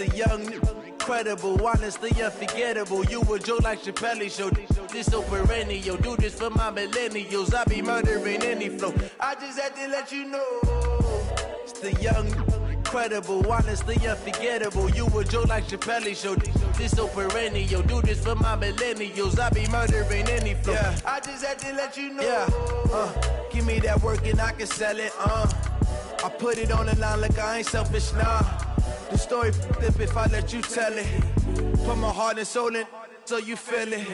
The young, incredible, honestly unforgettable. You a joke like Chappelle Show. This so perennial. Do this for my millennials. I be murdering any flow. I just had to let you know. It's the young, incredible, honestly unforgettable. You a joke like Chappelle Show. This so perennial. Do this for my millennials. I be murdering any flow. Yeah. I just had to let you know. Yeah. Give me that work and I can sell it. I put it on the line like I ain't selfish, nah. The story flip if I let you tell it. Put my heart and soul in so you feel it.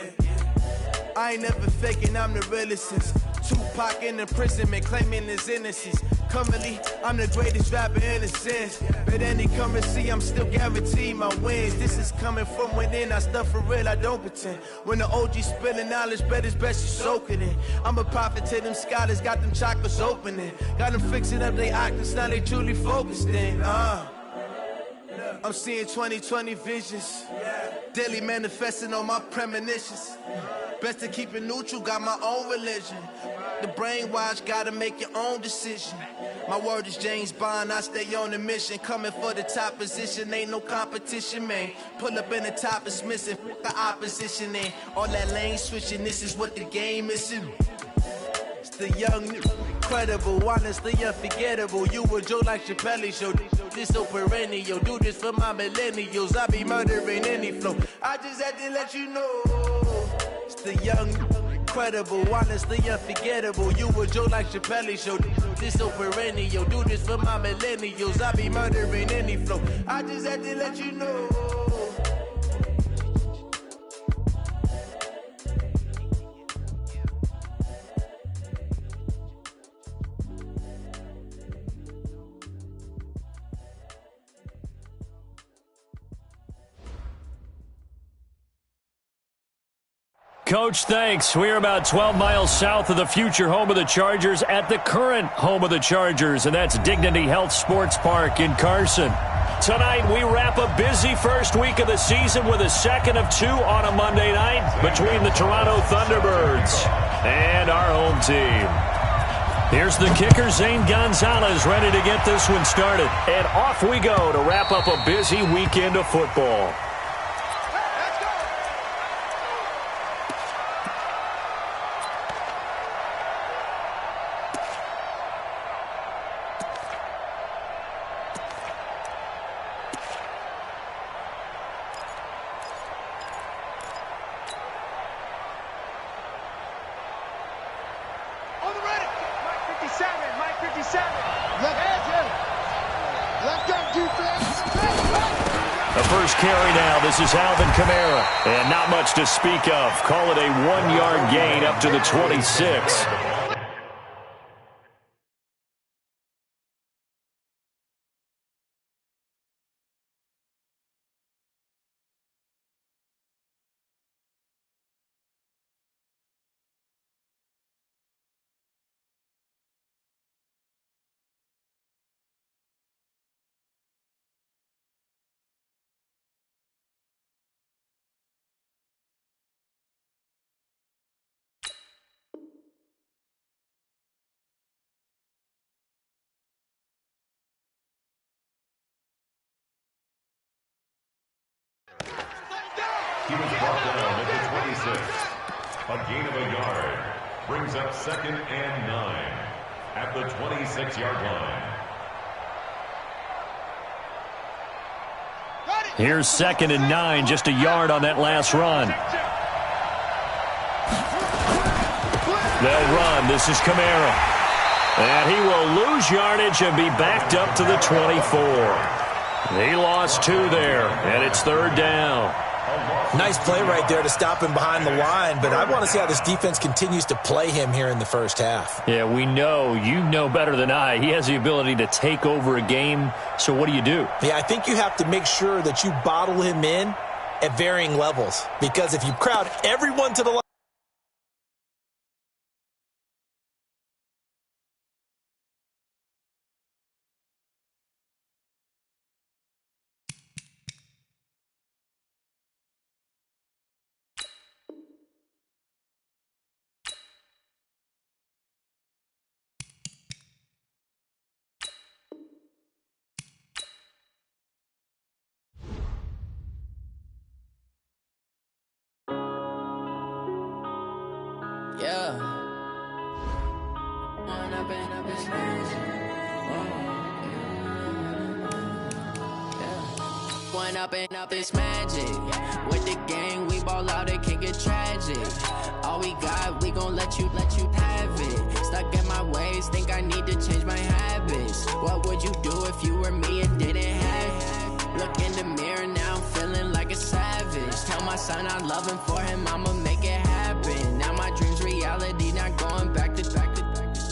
I ain't never faking, I'm the realest since Tupac in imprisonment, claiming his innocence. Currently, I'm the greatest rapper in a sense. But any currency, I'm still guaranteed my wins. This is coming from within, I stuff for real, I don't pretend. When the OG spilling knowledge, bet it's best you soak it in. I'm a prophet to them scholars, got them chakras opening. Got them fixing up their octaves, now they truly focused in. I'm seeing 2020 visions. Daily manifesting on my premonitions. Best to keep it neutral, got my own religion. The brainwash, gotta make your own decision. My word is James Bond, I stay on a mission. Coming for the top position, ain't no competition, man. Pull up in the top is missing, the opposition ain't. All that lane switching, this is what the game is. It's the young, incredible, honestly unforgettable. You a joke like Chappelle Show. This so perennial. Do this for my millennials. I be murdering any flow. I just had to let you know. It's the young, incredible, honestly unforgettable. You a joke like Chappelle Show. This so perennial. Do this for my millennials. I be murdering any flow. I just had to let you know. Coach, thanks. We're about 12 miles south of the future home of the Chargers at the current home of the Chargers, and that's Dignity Health Sports Park in Carson. Tonight, we wrap a busy first week of the season with a second of two on a Monday night between the Toronto Thunderbirds and our home team. Here's the kicker, Zane Gonzalez, ready to get this one started. And off we go to wrap up a busy weekend of football. This is Alvin Kamara, and not much to speak of. Call it a 1-yard gain up to the 26. He was brought down at the 26. A gain of a yard brings up 2nd and 9 at the 26-yard line. Here's 2nd and 9, just a yard on that last run. They'll run. This is Kamara. And he will lose yardage and be backed up to the 24. He lost 2 there, and it's 3rd down. Nice play right there to stop him behind the line, but I want to see how this defense continues to play him here in the first half. Yeah, we know. You know better than I. He has the ability to take over a game, so what do you do? Yeah, I think you have to make sure that you bottle him in at varying levels, because if you crowd everyone to the line, Yeah. One up and up, it's magic. With the gang, we ball out, it can get tragic. All we got, we gon' let you have it. Stuck in my ways, think I need to change my habits. What would you do if you were me and didn't have it? Look in the mirror now, I'm feeling like a savage. Tell my son I love him, for him I'ma make it happen. Now my dream's reality, not going back to.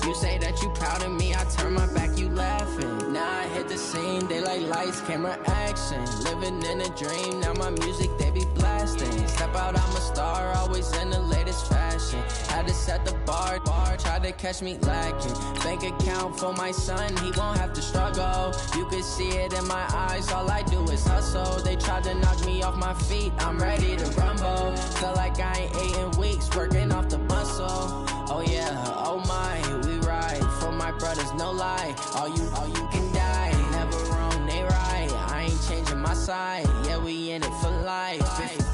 You say that you proud of me, I turn my back, you laughing. Now I hit the scene, they like lights, camera, action. Living in a dream, now my music, they be blasting. Step out, I'm a star, always in the latest fashion. Had to set the bar, try to catch me lacking. Bank account for my son, he won't have to struggle. You can see it in my eyes, all I do is hustle. They tried to knock me off my feet, I'm ready to rumble. Feel like I ain't ate in weeks, working off the muscle. Oh yeah, oh my, we ride for my brothers, no lie. All you can die, never wrong, they right. I ain't changing my side, yeah, we in it for life.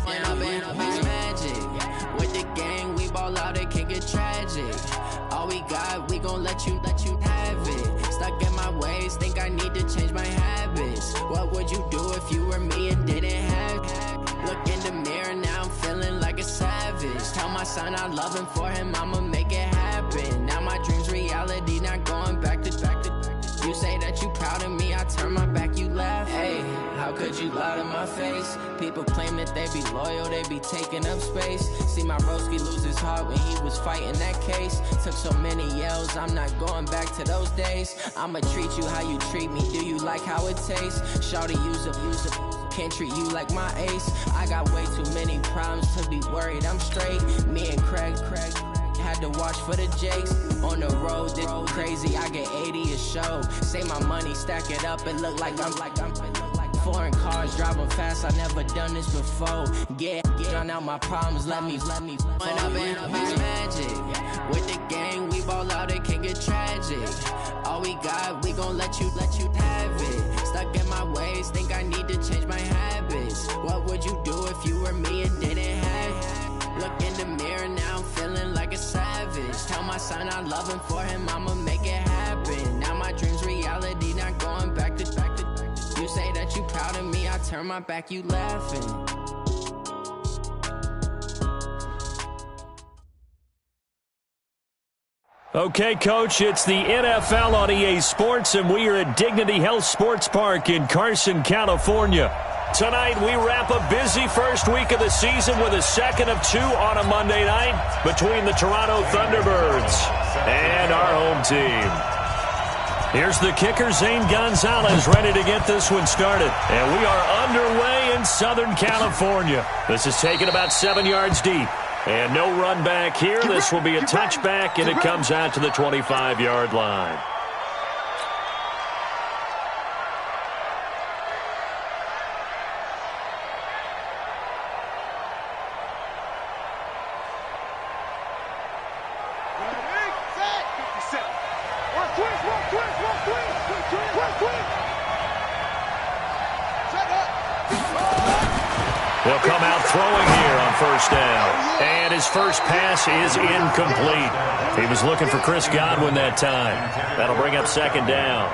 When up and up, it's magic. With the gang, we ball out, it can get tragic. All we got, we gon' let you have it. Stuck in my ways, think I need to change my habits. What would you do if you were me and didn't have it? Look in the mirror now, I'm feeling like a savage. Tell my son I love him, for him I'ma make it happen. Now my dream's reality, not going back to. You say that you proud of me, I turn my back, you laugh. Hey, how could you lie to my face? People claim that they be loyal, they be taking up space. See my broski lose his heart when he was fighting that case. Took so many yells, I'm not going back to those days. I'ma treat you how you treat me, do you like how it tastes? Shawty, use up, can't treat you like my ace. I got way too many problems to be worried, I'm straight. Me and Craig had to watch for the Jakes. On the road, this crazy, I get 80 a show. Say my money, stack it up, it look like I'm foreign cars, driving fast, I never done this before. Drown out my problems, let me When up and up, it's magic. With the gang, we ball out, it can get tragic. All we got, we gon' let you have it. Stuck in my ways, think I need to change my habits. What would you do if you were me and didn't have it? Look in the mirror now, I'm feeling like a savage. Tell my son I love him, for him I'ma make it happen. Now my dream's reality, not going back to. You say that you proud of me, I turn my back, you laughing. Okay, Coach, it's the NFL on EA Sports, and we are at Dignity Health Sports Park in Carson, California. Tonight, we wrap a busy first week of the season with a second of two on a Monday night between the Toronto Thunderbirds and our home team. Here's the kicker, Zane Gonzalez, ready to get this one started. And we are underway in Southern California. This is taken about 7 yards deep. And no run back here. This will be a touchback, and it comes out to the 25-yard line. He'll come out throwing here on first down. And his first pass is incomplete. He was looking for Chris Godwin that time. That'll bring up second down.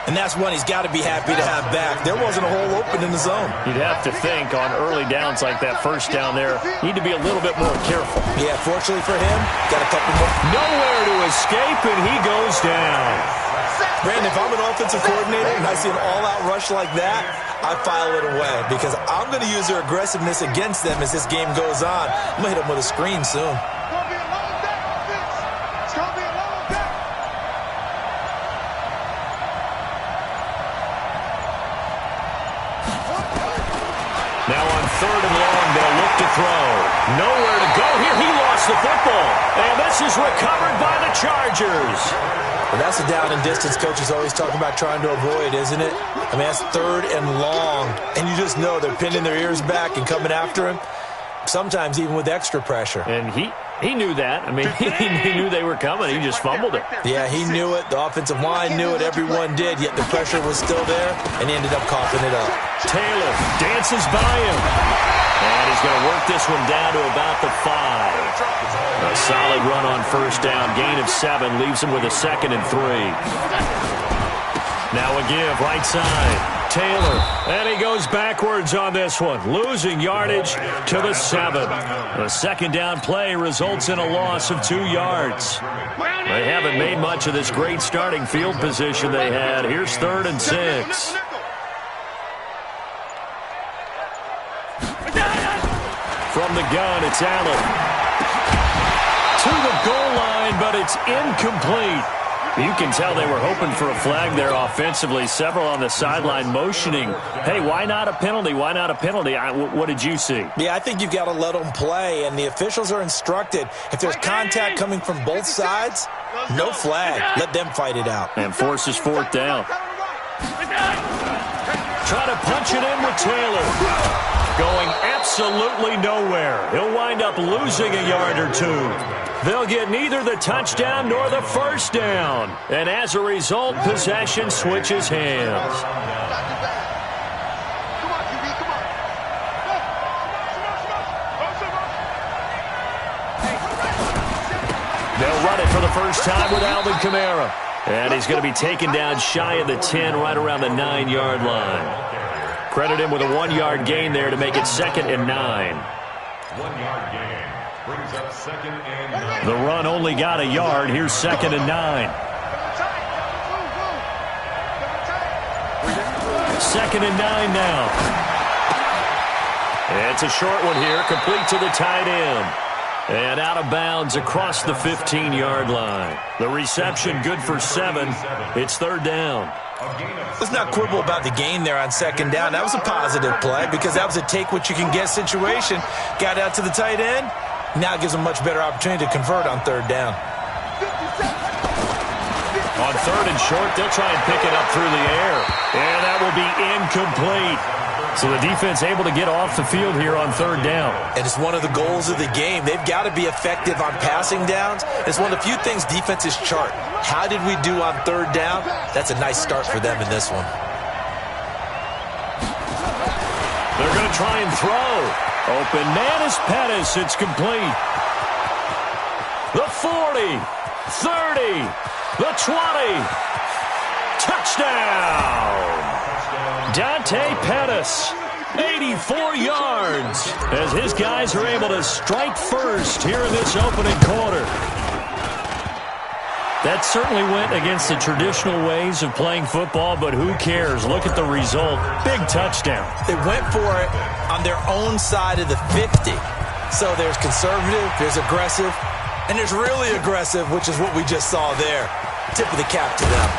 And that's one he's got to be happy to have back. There wasn't a hole open in the zone. You'd have to think on early downs like that first down there, need to be a little bit more careful. Yeah, fortunately for him, got a couple more. Nowhere to escape, and he goes down. Brandon, if I'm an offensive coordinator and I see an all-out rush like that, I file it away because I'm going to use their aggressiveness against them as this game goes on. I'm going to hit them with a screen soon. Now on third and long, they'll look to throw. Nowhere to go here. He lost the football. And this is recovered by the Chargers. Well, that's a down and distance coaches always talking about trying to avoid, isn't it? I mean, that's third and long. And you just know they're pinning their ears back and coming after him, sometimes even with extra pressure. And he knew that. I mean, he knew they were coming. He just fumbled it. Yeah, he knew it. The offensive line knew it. Everyone did, yet the pressure was still there, and he ended up coughing it up. Taylor dances by him. And he's going to work this one down to about the 5. A solid run on first down. Gain of 7 leaves him with a 2nd and 3. Now a give, right side. Taylor, and he goes backwards on this one, losing yardage to the 7. The 2nd down play results in a loss of 2 yards. They haven't made much of this great starting field position they had. Here's 3rd and 6. From the gun, it's Allen. To the goal line, but it's incomplete. You can tell they were hoping for a flag there offensively. Several on the sideline motioning, hey, why not a penalty? Why not a penalty? What did you see? Yeah, I think you've got to let them play, and the officials are instructed. If there's contact coming from both sides, no flag. Let them fight it out. And forces 4th down. Try to punch it in with Taylor. Going absolutely nowhere. He'll wind up losing a yard or 2. They'll get neither the touchdown nor the first down. And as a result, possession switches hands. They'll run it for the first time with Alvin Kamara. And he's going to be taken down shy of the 10, right around the 9-yard line. Credit him with a 1-yard gain there to make it 2nd and 9. 1-yard gain brings up 2nd and 9. The run only got a yard. Here's 2nd and 9. 2nd and 9 now. It's a short one here, complete to the tight end. And out of bounds across the 15-yard line. The reception good for 7. It's 3rd down. Let's not quibble about the gain there on 2nd down. That was a positive play because that was a take-what-you-can-get situation. Got out to the tight end. Now gives them a much better opportunity to convert on 3rd down. On 3rd and short, they'll try and pick it up through the air. And that will be incomplete. So the defense able to get off the field here on 3rd down. And it's one of the goals of the game. They've got to be effective on passing downs. It's one of the few things defenses chart. How did we do on 3rd down? That's a nice start for them in this one. They're going to try and throw. Open man is Pettis. It's complete. The 40, 30, the 20. Touchdown. Dante Pettis, 84 yards, as his guys are able to strike first here in this opening quarter. That certainly went against the traditional ways of playing football, but who cares? Look at the result. Big touchdown. They went for it on their own side of the 50. So there's conservative, there's aggressive, and there's really aggressive, which is what we just saw there. Tip of the cap to them.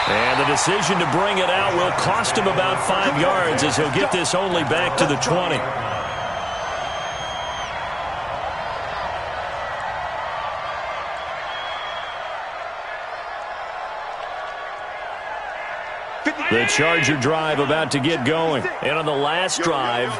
And the decision to bring it out will cost him about 5 yards as he'll get this only back to the 20. The Charger drive about to get going. And on the last drive,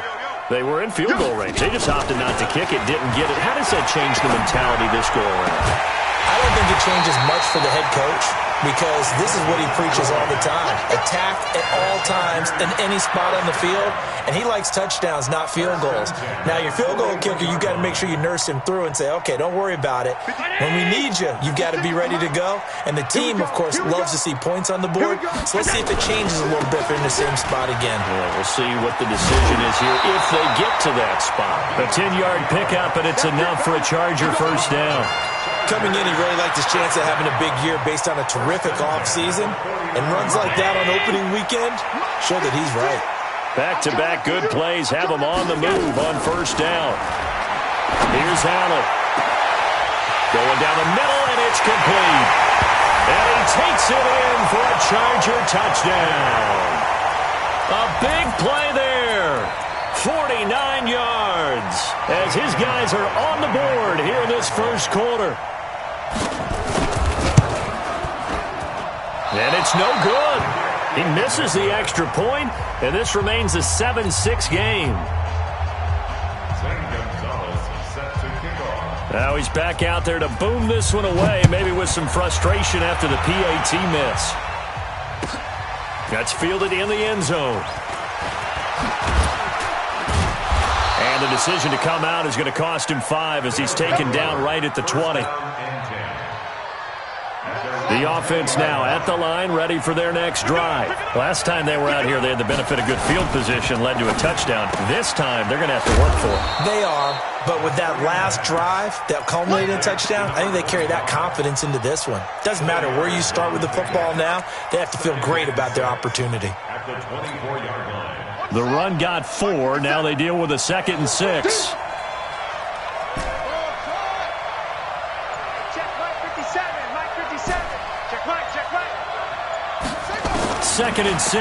they were in field goal range. They just opted not to kick it, didn't get it. How does that change the mentality this go around? I don't think it changes much for the head coach because this is what he preaches all the time. Attack at all times in any spot on the field, and he likes touchdowns, not field goals. Now, your field goal kicker, you've got to make sure you nurse him through and say, okay, don't worry about it. When we need you, you've got to be ready to go. And the team, of course, loves to see points on the board. So let's see if it changes a little bit if they're in the same spot again. Yeah, we'll see what the decision is here if they get to that spot. A 10-yard pickup, and it's enough for a Charger first down. Coming in, he really liked his chance of having a big year based on a terrific offseason. And runs like that on opening weekend show that he's right. Back-to-back good plays have him on the move on first down. Here's Allen. Going down the middle, and it's complete. And he takes it in for a Charger touchdown. A big play there. 49 yards as his guys are on the board here in this first quarter. And it's no good. He misses the extra point, and this remains a 7-6 game. Now he's back out there to boom this one away, maybe with some frustration after the PAT miss. That's fielded in the end zone. the decision to come out is going to cost him 5 as he's taken down right at the 20. The offense now at the line, ready for their next drive. Last time they were out here, they had the benefit of good field position, led to a touchdown. This time, they're going to have to work for it. They are, but with that last drive that culminated in a touchdown, I think they carry that confidence into this one. Doesn't matter where you start with the football now, they have to feel great about their opportunity. At the 24-yard line. The run got 4. Now they deal with a 2nd and 6. Second and 6.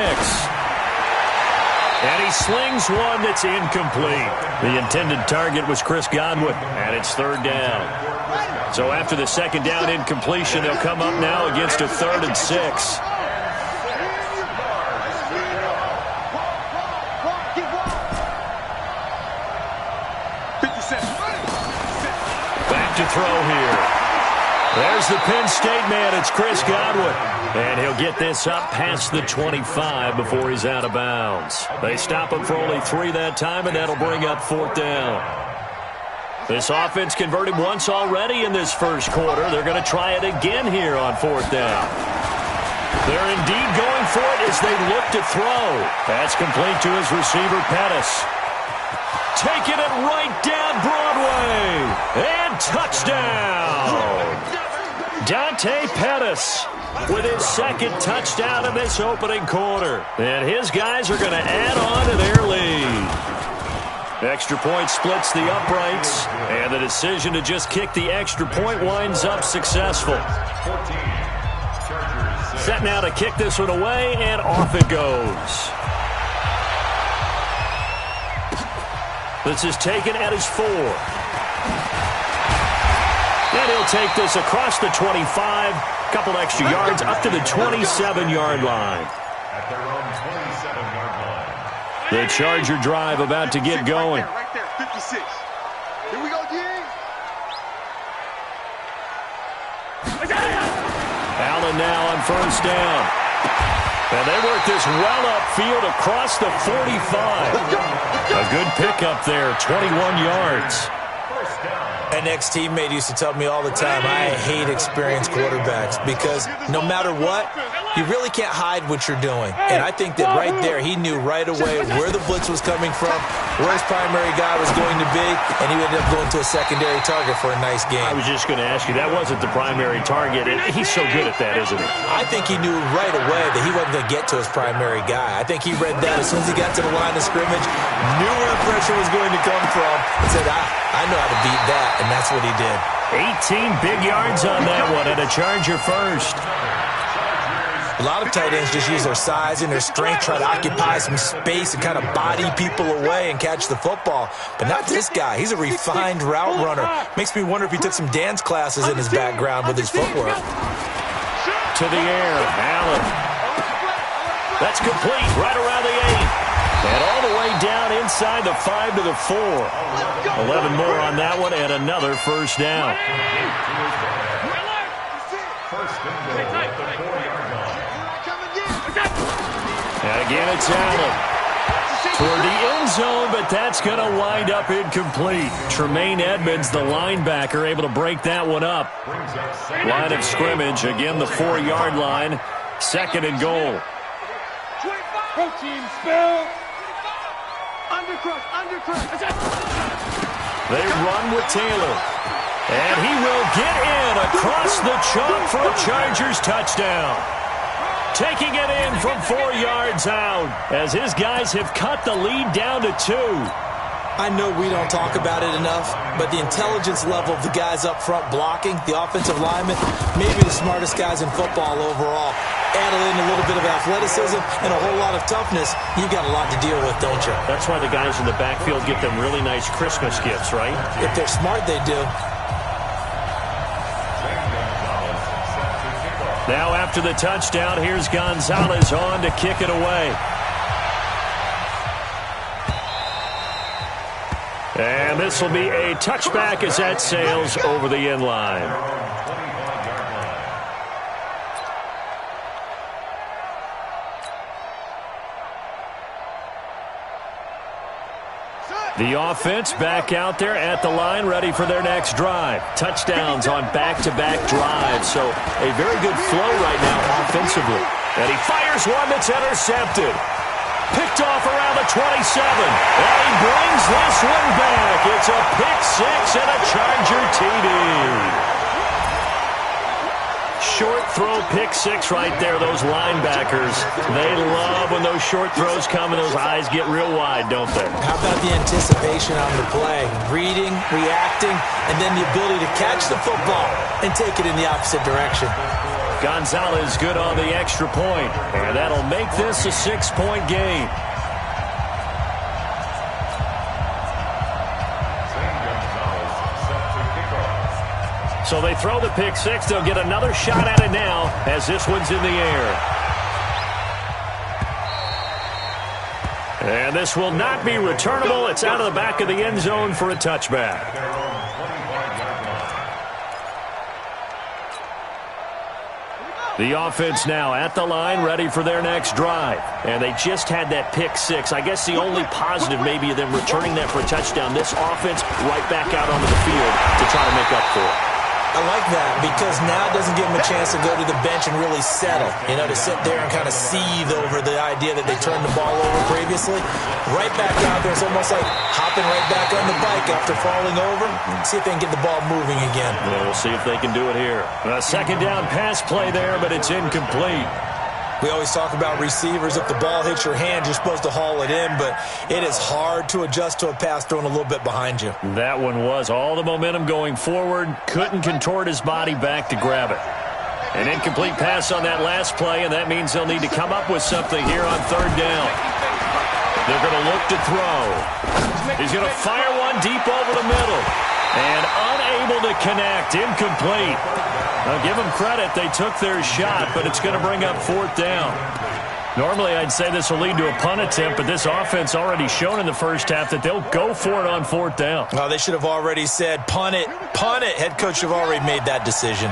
And he slings one that's incomplete. The intended target was Chris Godwin, and it's 3rd down. So after the 2nd down incompletion, they'll come up now against a 3rd and 6. Back to throw here. There's the Penn State man. It's Chris Godwin. And he'll get this up past the 25 before he's out of bounds. They stop him for only 3 that time, and that'll bring up 4th down. This offense converted once already in this first quarter. They're going to try it again here on 4th down. They're indeed going for it as they look to throw. That's complete to his receiver, Pettis. Taking it right down Broadway. And touchdown. Dante Pettis with his 2nd touchdown in this opening quarter. And his guys are going to add on to their lead. Extra point splits the uprights, and the decision to just kick the extra point winds up successful. Set now to kick this one away, and off it goes. This is taken at his 4. And he'll take this across the 25, couple extra yards up to the 27-yard line. At their own 27-yard line. The Charger drive about to get going. Right there, 56. Here we go, D. Allen now on 1st down. And they work this well upfield across the 45. A good pickup there, 21 yards. An ex-teammate used to tell me all the time, I hate experienced quarterbacks because no matter what, you really can't hide what you're doing. And I think that right there, he knew right away where the blitz was coming from, where his primary guy was going to be, and he ended up going to a secondary target for a nice game. I was just going to ask you, that wasn't the primary target, and he's so good at that, isn't he? I think he knew right away that he wasn't going to get to his primary guy. I think he read that as soon as he got to the line of scrimmage, knew where the pressure was going to come from, and said, I know how to beat that, and that's what he did. 18 big yards on that one, and a Charger first. A lot of tight ends just use their size and their strength, try to occupy some space and kind of body people away and catch the football. But not this guy. He's a refined route runner. Makes me wonder if he took some dance classes in his background with his footwork. To the air, Allen. That's complete, right around the 8. And all the way down inside the 5 to the 4. 11 more on that one, and another first down. First and goal at the 4-yard line. And again, it's Allen. Toward the end zone, but that's going to wind up incomplete. Tremaine Edmonds, the linebacker, able to break that one up. Line of scrimmage, again the 4-yard line. 2nd and goal. Protein spill. Undercrush. They run with Taylor. And he will get in across the chalk for a Chargers touchdown. Taking it in from 4 yards out as his guys have cut the lead down to 2. I know we don't talk about it enough, but the intelligence level of the guys up front blocking, the offensive linemen, maybe the smartest guys in football overall. Add in a little bit of athleticism and a whole lot of toughness, you've got a lot to deal with, don't you? That's why the guys in the backfield get them really nice Christmas gifts, right? If they're smart, they do. Now after the touchdown, here's Gonzalez on to kick it away. And this will be a touchback as that sails over the end line. The offense back out there at the line, ready for their next drive. Touchdowns on back-to-back drives, so a very good flow right now offensively. And he fires one that's intercepted. Picked off around the 27. And he brings this one back. It's a pick six and a Charger TD. Short throw, pick six right there. Those linebackers, they love when those short throws come and those eyes get real wide, don't they? How about the anticipation on the play? Reading, reacting, and then the ability to catch the football and take it in the opposite direction. Gonzalez good on the extra point, and that'll make this a 6-point game. So they throw the pick six. They'll get another shot at it now as this one's in the air. And this will not be returnable. It's out of the back of the end zone for a touchback. The offense now at the line, ready for their next drive. And they just had that pick six. I guess the only positive maybe of them returning that for a touchdown. This offense right back out onto the field to try to make up for it. I like that because now it doesn't give them a chance to go to the bench and really settle, you know, to sit there and kind of seethe over the idea that they turned the ball over previously. Right back out there, it's almost like hopping right back on the bike after falling over. See if they can get the ball moving again. Well, we'll see if they can do it here. A second down pass play there, but it's incomplete. We always talk about receivers. If the ball hits your hand, you're supposed to haul it in, but it is hard to adjust to a pass thrown a little bit behind you. That one was all the momentum going forward. Couldn't contort his body back to grab it. An incomplete pass on that last play, and that means they'll need to come up with something here on third down. They're going to look to throw. He's going to fire one deep over the middle. And unable to connect. Incomplete. Now, give them credit. They took their shot, but it's going to bring up fourth down. Normally, I'd say this will lead to a punt attempt, but this offense already shown in the first half that they'll go for it on fourth down. Well, they should have already said, punt it, punt it. Head coach should have already made that decision.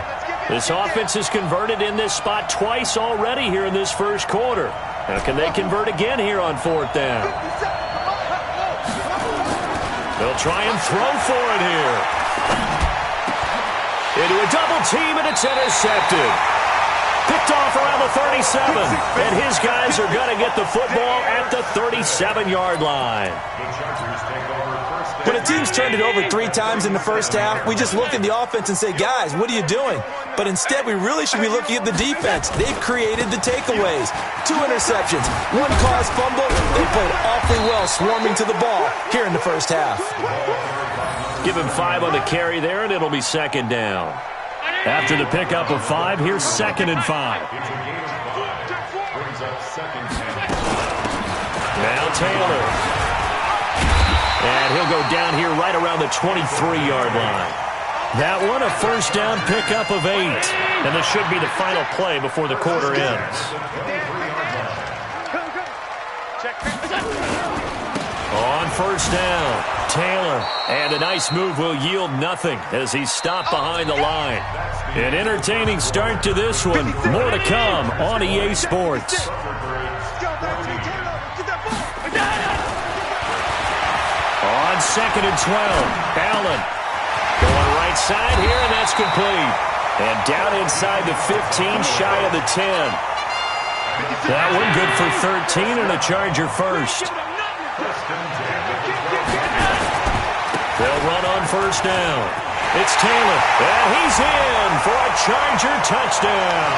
This offense has converted in this spot twice already here in this first quarter. Now, can they convert again here on fourth down? They'll try and throw for it here. Into a double team, and it's intercepted. Picked off around the 37. And his guys are going to get the football at the 37-yard line. When a team's turned it over 3 times in the first half, we just look at the offense and say, guys, what are you doing? But instead, we really should be looking at the defense. They've created the takeaways. 2 interceptions, 1 caused fumble. They played awfully well swarming to the ball here in the first half. Give him 5 on the carry there, and it'll be second down. After the pickup of 5, here's second and 5. Now Taylor. And he'll go down here right around the 23-yard line. That one, a first down pickup of 8. And this should be the final play before the quarter ends. On first down, Taylor. And a nice move will yield nothing as he's stopped behind the line. An entertaining start to this one. More to come on EA Sports. On second and 12, Allen going right side here, and that's complete. And down inside the 15, shy of the 10. That one good for 13 and a Charger first. They'll run on first down. It's Taylor, and he's in for a Charger touchdown.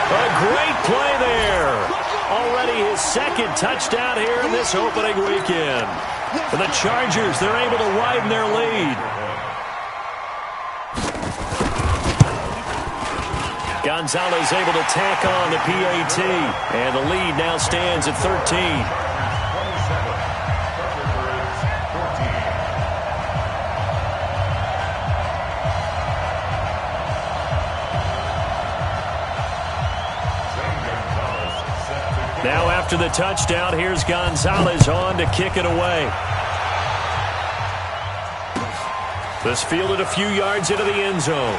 A great play there. Already his second touchdown here in this opening weekend. For the Chargers, they're able to widen their lead. Gonzalez able to tack on the PAT, and the lead now stands at 13. Now after the touchdown, here's Gonzalez on to kick it away. This fielded a few yards into the end zone.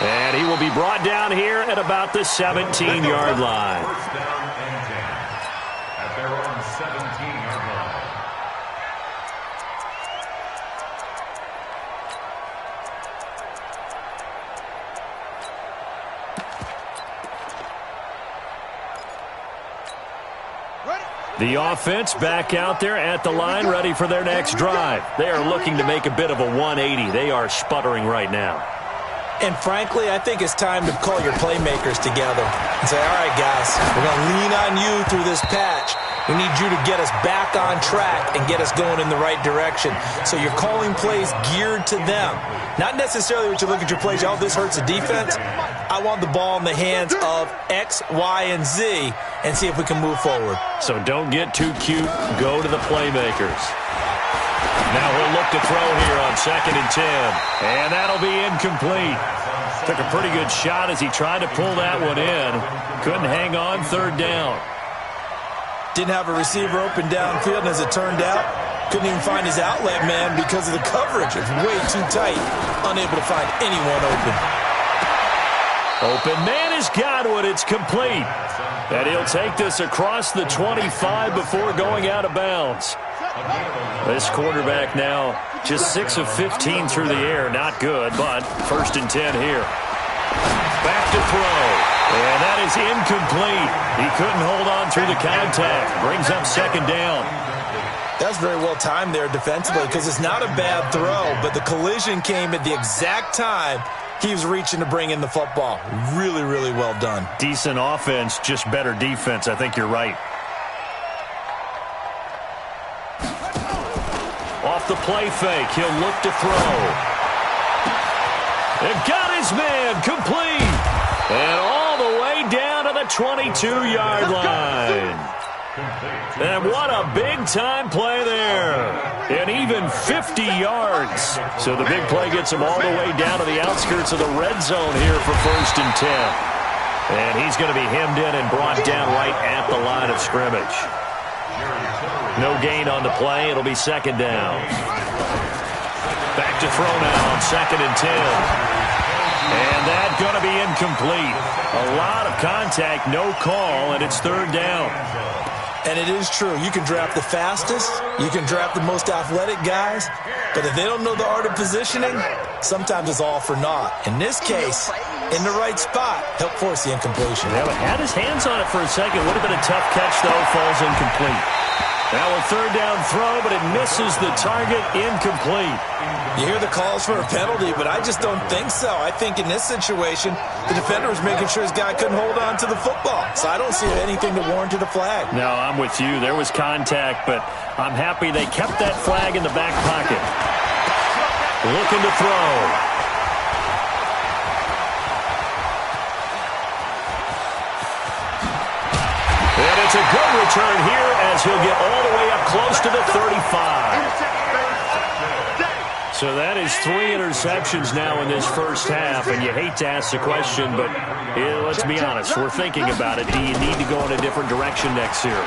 And he will be brought down here at about the 17-yard line. First down and 10. At their own 17-yard line. The offense back out there at the line, ready for their next drive. They are looking to make a bit of a 180. They are sputtering right now. And frankly, I think it's time to call your playmakers together and say, all right, guys, we're going to lean on you through this patch. We need you to get us back on track and get us going in the right direction. So you're calling plays geared to them. Not necessarily what you look at your plays, oh, this hurts the defense. I want the ball in the hands of X, Y, and Z and see if we can move forward. So don't get too cute. Go to the playmakers. Now he'll look to throw here on 2nd and 10. And that'll be incomplete. Took a pretty good shot as he tried to pull that one in. Couldn't hang on 3rd down. Didn't have a receiver open downfield, and as it turned out, couldn't even find his outlet man because of the coverage. It's way too tight. Unable to find anyone open. Open man is Godwin. It's complete. And he'll take this across the 25 before going out of bounds. This quarterback now just 6 of 15 through the air. Not good, but 1st and 10 here. Back to throw. And that is incomplete. He couldn't hold on through the contact. Brings up 2nd down. That's very well timed there defensively because it's not a bad throw, but the collision came at the exact time he was reaching to bring in the football. Really, really well done. Decent offense, just better defense. I think you're right. Off the play fake, he'll look to throw. And got his man, complete. And all the way down to the 22-yard line. And what a big-time play there. And even 50 yards. So the big play gets him all the way down to the outskirts of the red zone here for 1st and 10. And he's going to be hemmed in and brought down right at the line of scrimmage. No gain on the play. It'll be 2nd down. Back to throw now on 2nd and 10. And that's going to be incomplete. A lot of contact, no call, and it's 3rd down. And it is true. You can draft the fastest. You can draft the most athletic guys. But if they don't know the art of positioning, sometimes it's all for naught. In this case, in the right spot, helped force the incompletion. Yeah, but had his hands on it for a second. Would have been a tough catch, though. Falls incomplete. Now a 3rd down throw, but it misses the target. Incomplete. You hear the calls for a penalty, but I just don't think so. I think in this situation, the defender was making sure his guy couldn't hold on to the football. So I don't see anything that warranted a flag. No, I'm with you. There was contact, but I'm happy they kept that flag in the back pocket. Looking to throw. And it's a good return here as he'll get all the way up close to the 35. So that is 3 interceptions now in this first half, and you hate to ask the question, but let's be honest, we're thinking about it. Do you need to go in a different direction next series?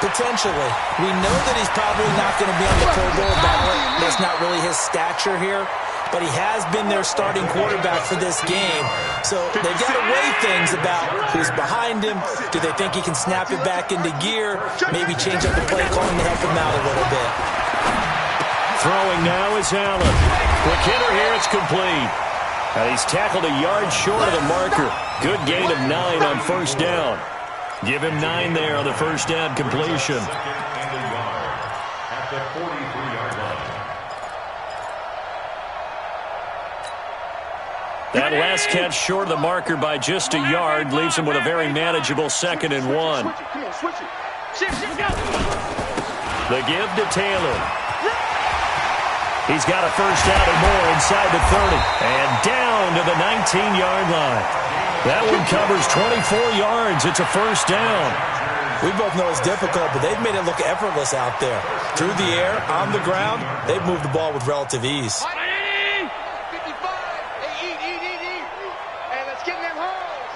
Potentially. We know that he's probably not going to be on the Pro Bowl ballot. That's not really his stature here, but he has been their starting quarterback for this game. So they've got to weigh things about who's behind him. Do they think he can snap it back into gear? Maybe change up the play calling to help him out a little bit. Throwing now is Allen. Quick hitter here, it's complete. And he's tackled a yard short of the marker. Good gain of 9 on 1st down. Give him 9 there on the 1st down completion. At the 43-yard line. That last catch short of the marker by just a yard leaves him with a very manageable 2nd and 1. The give to Taylor. He's got a 1st down and more inside the 30. And down to the 19-yard line. That one covers 24 yards. It's a 1st down. We both know it's difficult, but they've made it look effortless out there. Through the air, on the ground, they've moved the ball with relative ease. 55. And let's get them home.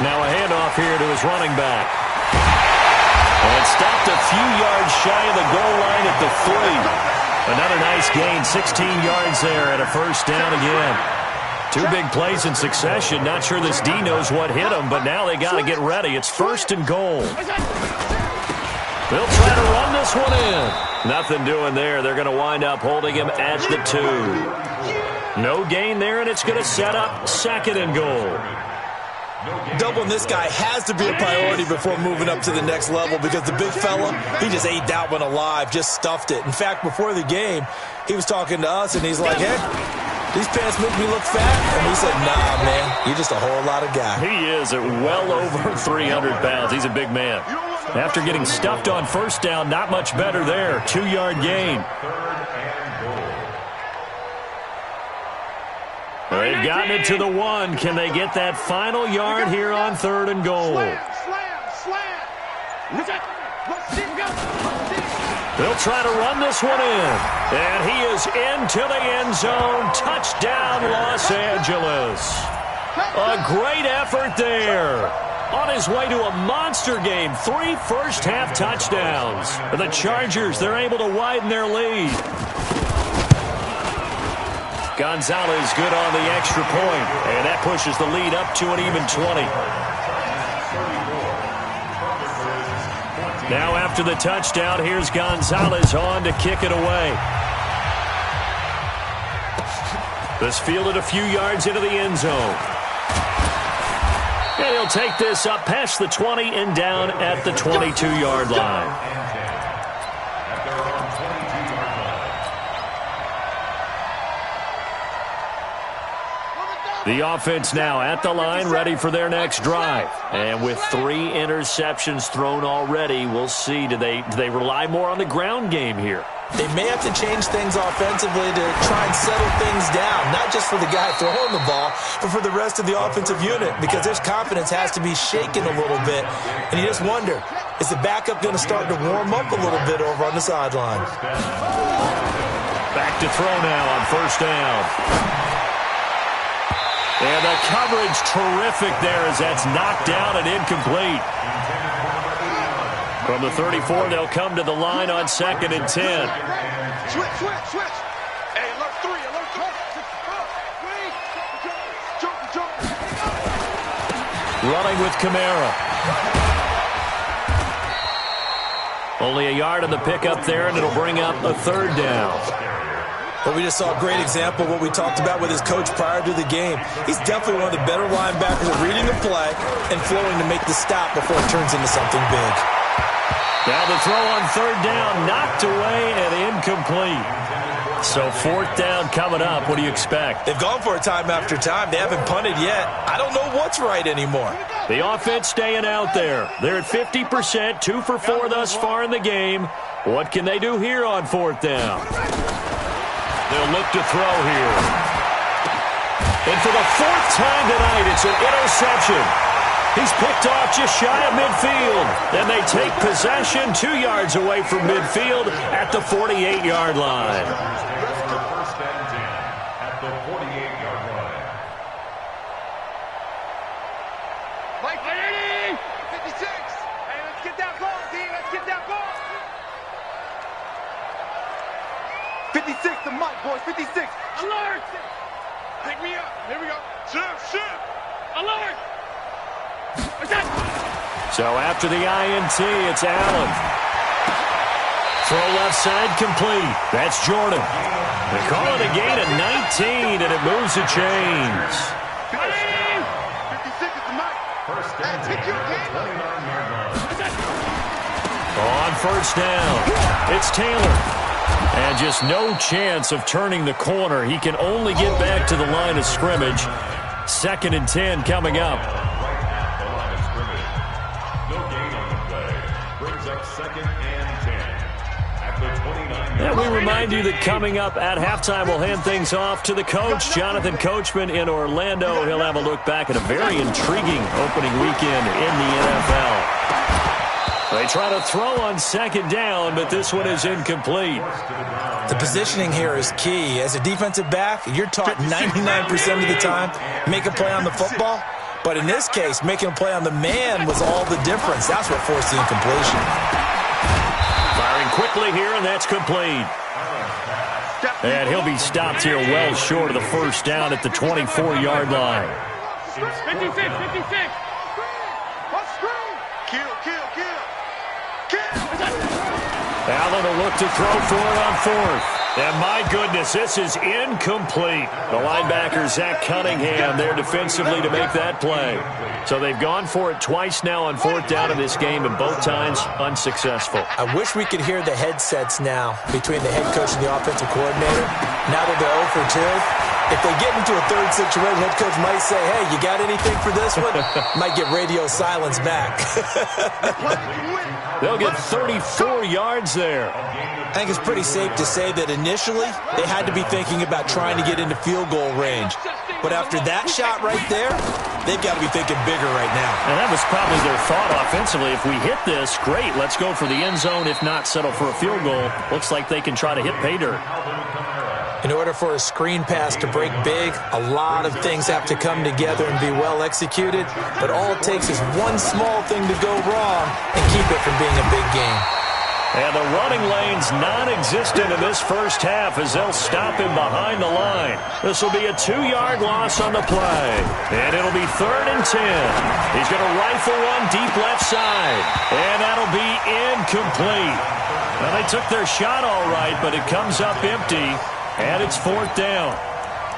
Now a handoff here to his running back. And stopped a few yards shy of the goal line at the 3. Another nice gain, 16 yards there and a 1st down again. 2 big plays in succession. Not sure this D knows what hit him, but now they got to get ready. It's 1st and goal. They'll try to run this one in. Nothing doing there. They're going to wind up holding him at the 2. No gain there, and it's going to set up 2nd and goal. Doubling this guy has to be a priority before moving up to the next level because the big fella, he just ate that one alive, just stuffed it. In fact, before the game, he was talking to us, and he's like, hey, these pants make me look fat. And we said, nah, man, you're just a whole lot of guy. He is at well over 300 pounds. He's a big man. After getting stuffed on first down, not much better there. 2-yard gain. They've gotten it to the 1. Can they get that final yard here on 3rd and goal? They'll try to run this one in. And he is into the end zone. Touchdown, Los Angeles. A great effort there. On his way to a monster game. 3 first-half touchdowns. The Chargers, they're able to widen their lead. Gonzalez good on the extra point, and that pushes the lead up to an even 20. Now after the touchdown, here's Gonzalez on to kick it away. This fielded a few yards into the end zone. And he'll take this up past the 20 and down at the 22-yard line. The offense now at the line, ready for their next drive. And with 3 interceptions thrown already, we'll see. Do they rely more on the ground game here? They may have to change things offensively to try and settle things down, not just for the guy throwing the ball, but for the rest of the offensive unit, because their confidence has to be shaken a little bit. And you just wonder, is the backup going to start to warm up a little bit over on the sideline? Back to throw now on first down. And the coverage terrific there as that's knocked down and incomplete. From the 34, they'll come to the line on 2nd and 10. Switch. Hey, alert 3, alert 3. Running with Kamara. Only a yard on the pickup there, and it'll bring up a 3rd down. But we just saw a great example of what we talked about with his coach prior to the game. He's definitely one of the better linebackers at reading the play and flowing to make the stop before it turns into something big. Now the throw on 3rd down, knocked away and incomplete. So 4th down coming up. What do you expect? They've gone for it time after time. They haven't punted yet. I don't know what's right anymore. The offense staying out there. They're at 50%, 2 for 4 thus far in the game. What can they do here on 4th down? They'll look to throw here. And for the 4th time tonight, it's an interception. He's picked off just shy of midfield. Then they take possession 2 yards away from midfield at the 48-yard line. First and 10 at the 48-yard line. Mike, 56. Hey, let's get that ball, D. Let's get that ball. 56 to Mike, boys. 56. Alert! Pick me up. Here we go. Shift. Alert! So after the INT, it's Allen. Throw left side complete. That's Jordan. They call it a gain of 19, and it moves the chains. 56 is the Mike. First and 10 at the 29-yard line. On first down, it's Taylor. And just no chance of turning the corner. He can only get back to the line of scrimmage. 2nd and 10 coming up. Right at the line of scrimmage. No gain on the play. Brings up 2nd and 10 at the 29-yard line. And we remind you that coming up at halftime, we'll hand things off to the coach, Jonathan Coachman in Orlando. He'll have a look back at a very intriguing opening weekend in the NFL. They try to throw on 2nd down, but this one is incomplete. The positioning here is key. As a defensive back, you're taught 99% of the time, make a play on the football. But in this case, making a play on the man was all the difference. That's what forced the incompletion. Firing quickly here, and that's complete. And he'll be stopped here well short of the first down at the 24-yard line. 56. Kill. Allen will look to throw for it on fourth. And my goodness, this is incomplete. The linebacker, Zach Cunningham, there defensively to make that play. So they've gone for it twice now on fourth down in this game, and both times unsuccessful. I wish we could hear the headsets now between the head coach and the offensive coordinator. Now that they're 0 for 2, if they get into a third situation, head coach might say, hey, you got anything for this one? Might get radio silence back. They'll get 34 yards there. I think it's pretty safe to say that initially they had to be thinking about trying to get into field goal range. But after that shot right there, they've got to be thinking bigger right now. And that was probably their thought offensively. If we hit this, great, let's go for the end zone. If not, settle for a field goal. Looks like they can try to hit pay dirt. In order for a screen pass to break big, a lot of things have to come together and be well executed. But all it takes is one small thing to go wrong and keep it from being a big game. And the running lane's non-existent in this first half as they'll stop him behind the line. This will be a 2-yard loss on the play. And it'll be 3rd and 10. He's going to rifle one deep left side. And that'll be incomplete. Well, they took their shot all right, but it comes up empty. And it's 4th down.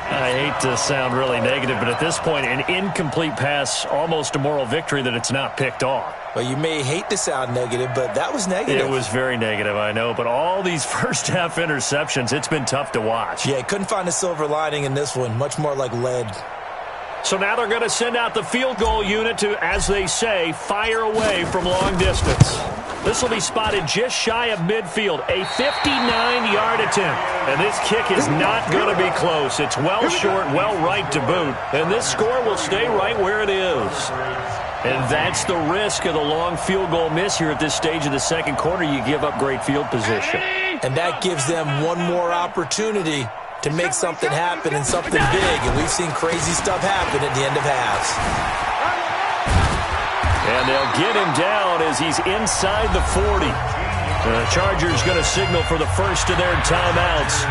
I hate to sound really negative, but at this point, an incomplete pass, almost a moral victory that it's not picked off. Well, you may hate to sound negative, but that was negative. It was very negative, I know. But all these first-half interceptions, it's been tough to watch. Yeah, couldn't find a silver lining in this one. Much more like lead. So now they're going to send out the field goal unit to, as they say, fire away from long distance. This will be spotted just shy of midfield, a 59-yard attempt. And this kick is not going to be close. It's well short, well right to boot. And this score will stay right where it is. And that's the risk of the long field goal miss here at this stage of the second quarter. You give up great field position. And that gives them one more opportunity to make something happen and something big. And we've seen crazy stuff happen at the end of halves. And they'll get him down as he's inside the 40. The Chargers going to signal for the first of their timeouts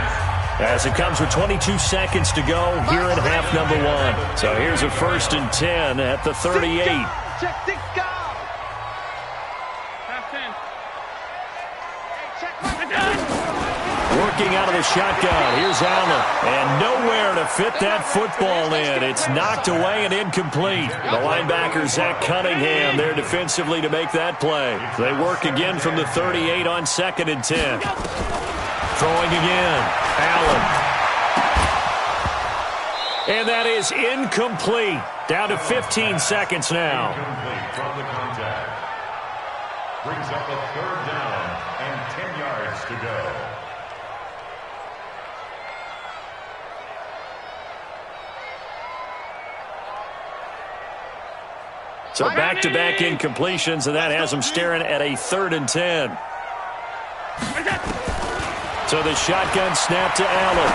as it comes with 22 seconds to go here in half number 1. So here's a 1st and 10 at the 38. Check 6 go. Half 10. Working out of the shotgun. Here's Allen. And nowhere to fit that football in. It's knocked away and incomplete. The linebacker, Zach Cunningham, there defensively to make that play. They work again from the 38 on 2nd and 10. Throwing again. Allen. And that is incomplete. Down to 15 seconds now. Incomplete from the contact. Brings up a 3rd down and 10 yards to go. So back-to-back incompletions, and that has them staring at a 3rd and 10. So the shotgun snap to Allen.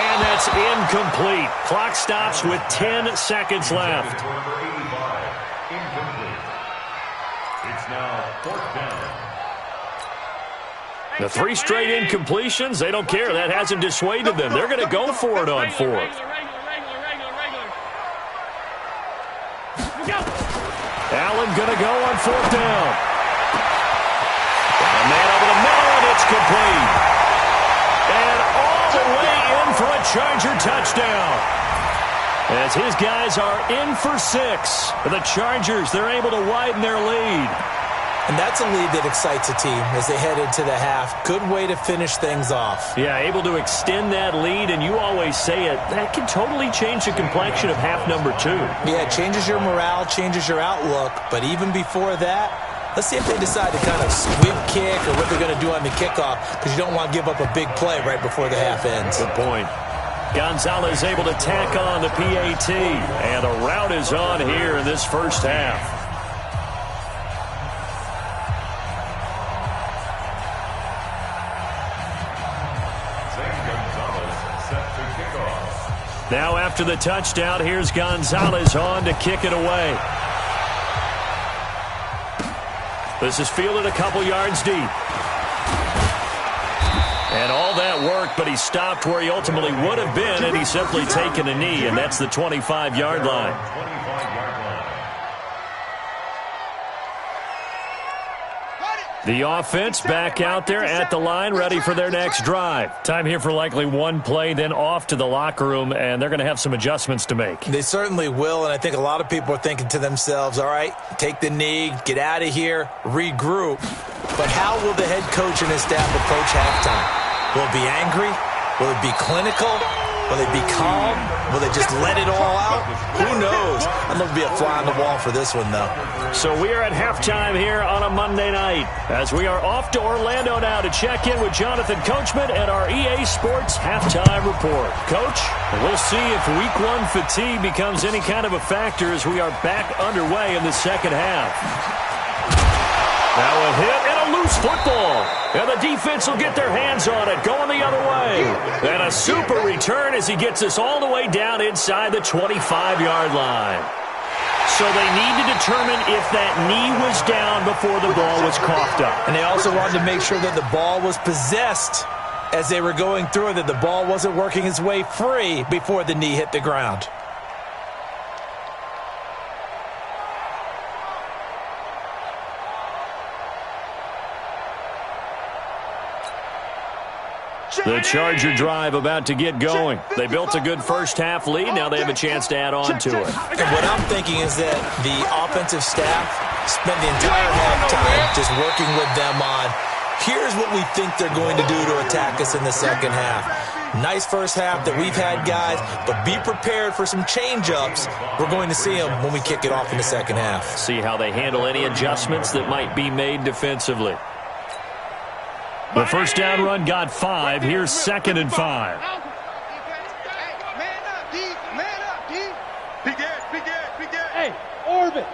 And that's incomplete. Clock stops with 10 seconds left. Incomplete. It's now 4th down. The 3 straight incompletions, they don't care. That hasn't dissuaded them. They're going to go for it on 4th. Allen going to go on 4th down. Got a man over the middle, and it's complete. And all the way in for a Charger touchdown. As his guys are in for 6. The Chargers, they're able to widen their lead. And that's a lead that excites a team as they head into the half. Good way to finish things off. Yeah, able to extend that lead, and you always say it, that can totally change the complexion of half number 2. Yeah, it changes your morale, changes your outlook. But even before that, let's see if they decide to kind of squib kick or what they're going to do on the kickoff, because you don't want to give up a big play right before the half ends. Good point. Gonzalez able to tack on the PAT, and a rout is on here in this first half. Now after the touchdown, here's Gonzalez on to kick it away. This is fielded a couple yards deep. And all that work, but he stopped where he ultimately would have been, and he's simply taken a knee, and that's the 25-yard line. 25-yard line. The offense back out there at the line, ready for their next drive. Time here for likely one play, then off to the locker room, and they're going to have some adjustments to make. They certainly will, and I think a lot of people are thinking to themselves, all right, take the knee, get out of here, regroup. But how will the head coach and his staff approach halftime? Will it be angry? Will it be clinical? Will they be calm? Will they just let it all out? Who knows? I'd love to be a fly on the wall for this one, though. So we are at halftime here on a Monday night as we are off to Orlando now to check in with Jonathan Coachman and our EA Sports Halftime Report. Coach, we'll see if Week 1 fatigue becomes any kind of a factor as we are back underway in the second half. Now a hit and a loose football. And the defense will get their hands on it, going the other way. And a super return as he gets us all the way down inside the 25-yard line. So they need to determine if that knee was down before the ball was coughed up. And they also wanted to make sure that the ball was possessed as they were going through it, that the ball wasn't working its way free before the knee hit the ground. The Charger drive about to get going. They built a good first-half lead. Now they have a chance to add on to it. And what I'm thinking is that the offensive staff spent the entire halftime just working with them on, here's what we think they're going to do to attack us in the second half. Nice first half that we've had, guys, but be prepared for some change-ups. We're going to see them when we kick it off in the second half. See how they handle any adjustments that might be made defensively. The first down run got 5. Here's 2nd and 5. Man up, D. Man up, D. Big gas. Hey, orbit.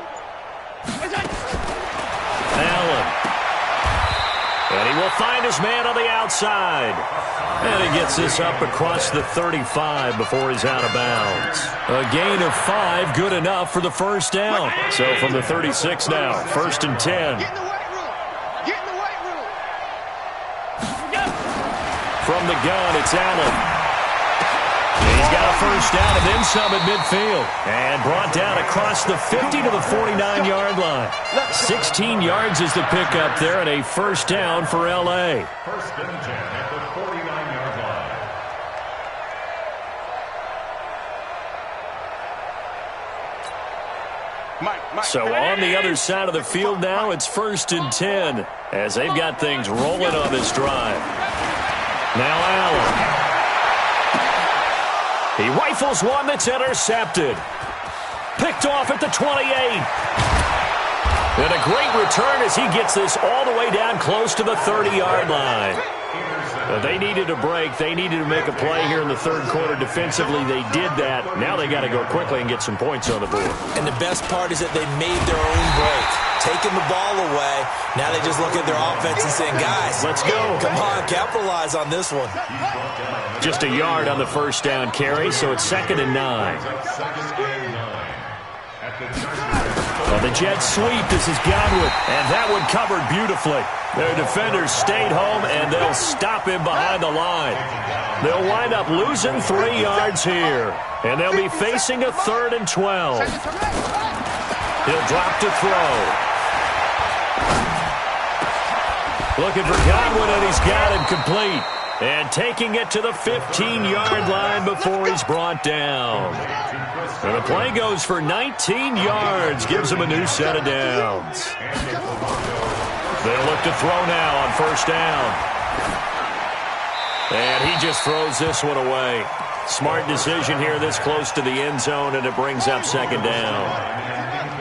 Allen. And he will find his man on the outside. And he gets this up across the 35 before he's out of bounds. A gain of 5, good enough for the first down. So from the 36 now, 1st and 10. Get in the weight room. From the gun, it's Allen. He's got a first down and then some at midfield. And brought down across the 50 to the 49-yard line. 16 yards is the pickup there and a first down for L.A. 1st and 10 at the 49-yard line. So on the other side of the field now, it's 1st and 10 as they've got things rolling on this drive. Now Allen. He rifles one that's intercepted. Picked off at the 28. And a great return as he gets this all the way down close to the 30-yard line. They needed a break. They needed to make a play here in the third quarter defensively. They did that. Now they got to go quickly and get some points on the board. And the best part is that they made their own break. Taking the ball away. Now they just look at their offense and saying, guys, let's go. Come on, capitalize on this one. Just a yard on the first down carry, so it's 2nd and 9. Well, the jet sweep, this is Godwin, and that one covered beautifully. Their defenders stayed home, and they'll stop him behind the line. They'll wind up losing 3 yards here, and they'll be facing a 3rd and 12. He'll drop to throw. Looking for Godwin, and he's got him complete. And taking it to the 15-yard line before he's brought down. And the play goes for 19 yards, gives him a new set of downs. They'll look to throw now on first down. And he just throws this one away. Smart decision here this close to the end zone, and it brings up 2nd down.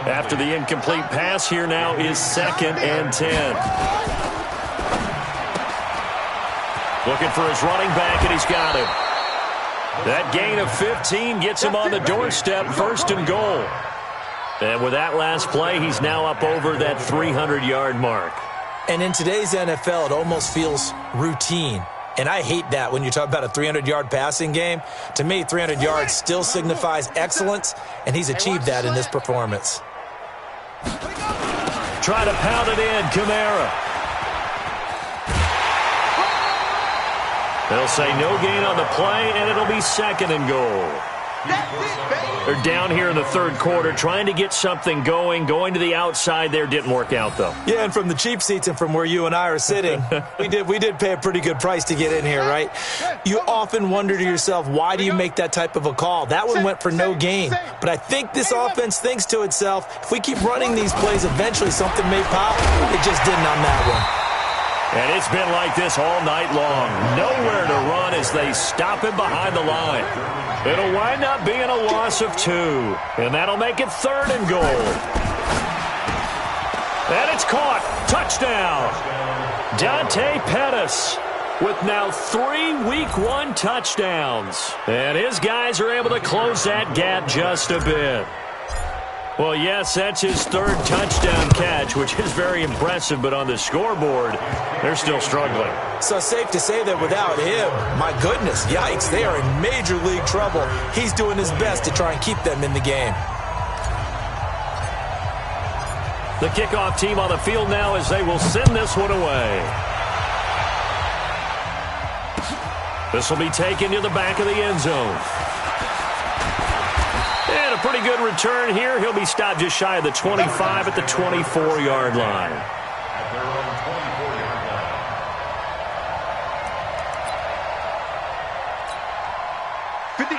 After the incomplete pass, here now is 2nd and 10. Looking for his running back, and he's got him. That gain of 15 gets him on the doorstep, 1st and goal. And with that last play, he's now up over that 300-yard mark. And in today's NFL, it almost feels routine. And I hate that when you talk about a 300-yard passing game. To me, 300 yards still signifies excellence, and he's achieved that in this performance. Try to pound it in, Kamara. They'll say no gain on the play, and it'll be 2nd and goal. They're down here in the third quarter, trying to get something going. Going to the outside there didn't work out, though. Yeah, and from the cheap seats and from where you and I are sitting, we did pay a pretty good price to get in here, right? You often wonder to yourself, why do you make that type of a call? That one went for no gain. But I think this offense thinks to itself, if we keep running these plays, eventually something may pop. It just didn't on that one. And it's been like this all night long. Nowhere to run as they stop him behind the line. It'll wind up being a loss of 2. And that'll make it 3rd and goal. And it's caught. Touchdown. Dante Pettis with now 3 Week 1 touchdowns. And his guys are able to close that gap just a bit. Well, yes, that's his 3rd touchdown catch, which is very impressive, but on the scoreboard, they're still struggling. So safe to say that without him, my goodness, yikes, they are in major league trouble. He's doing his best to try and keep them in the game. The kickoff team on the field now as they will send this one away. This will be taken to the back of the end zone. And a pretty good return here. He'll be stopped just shy of the 25 at the 24-yard line. At their own 24-yard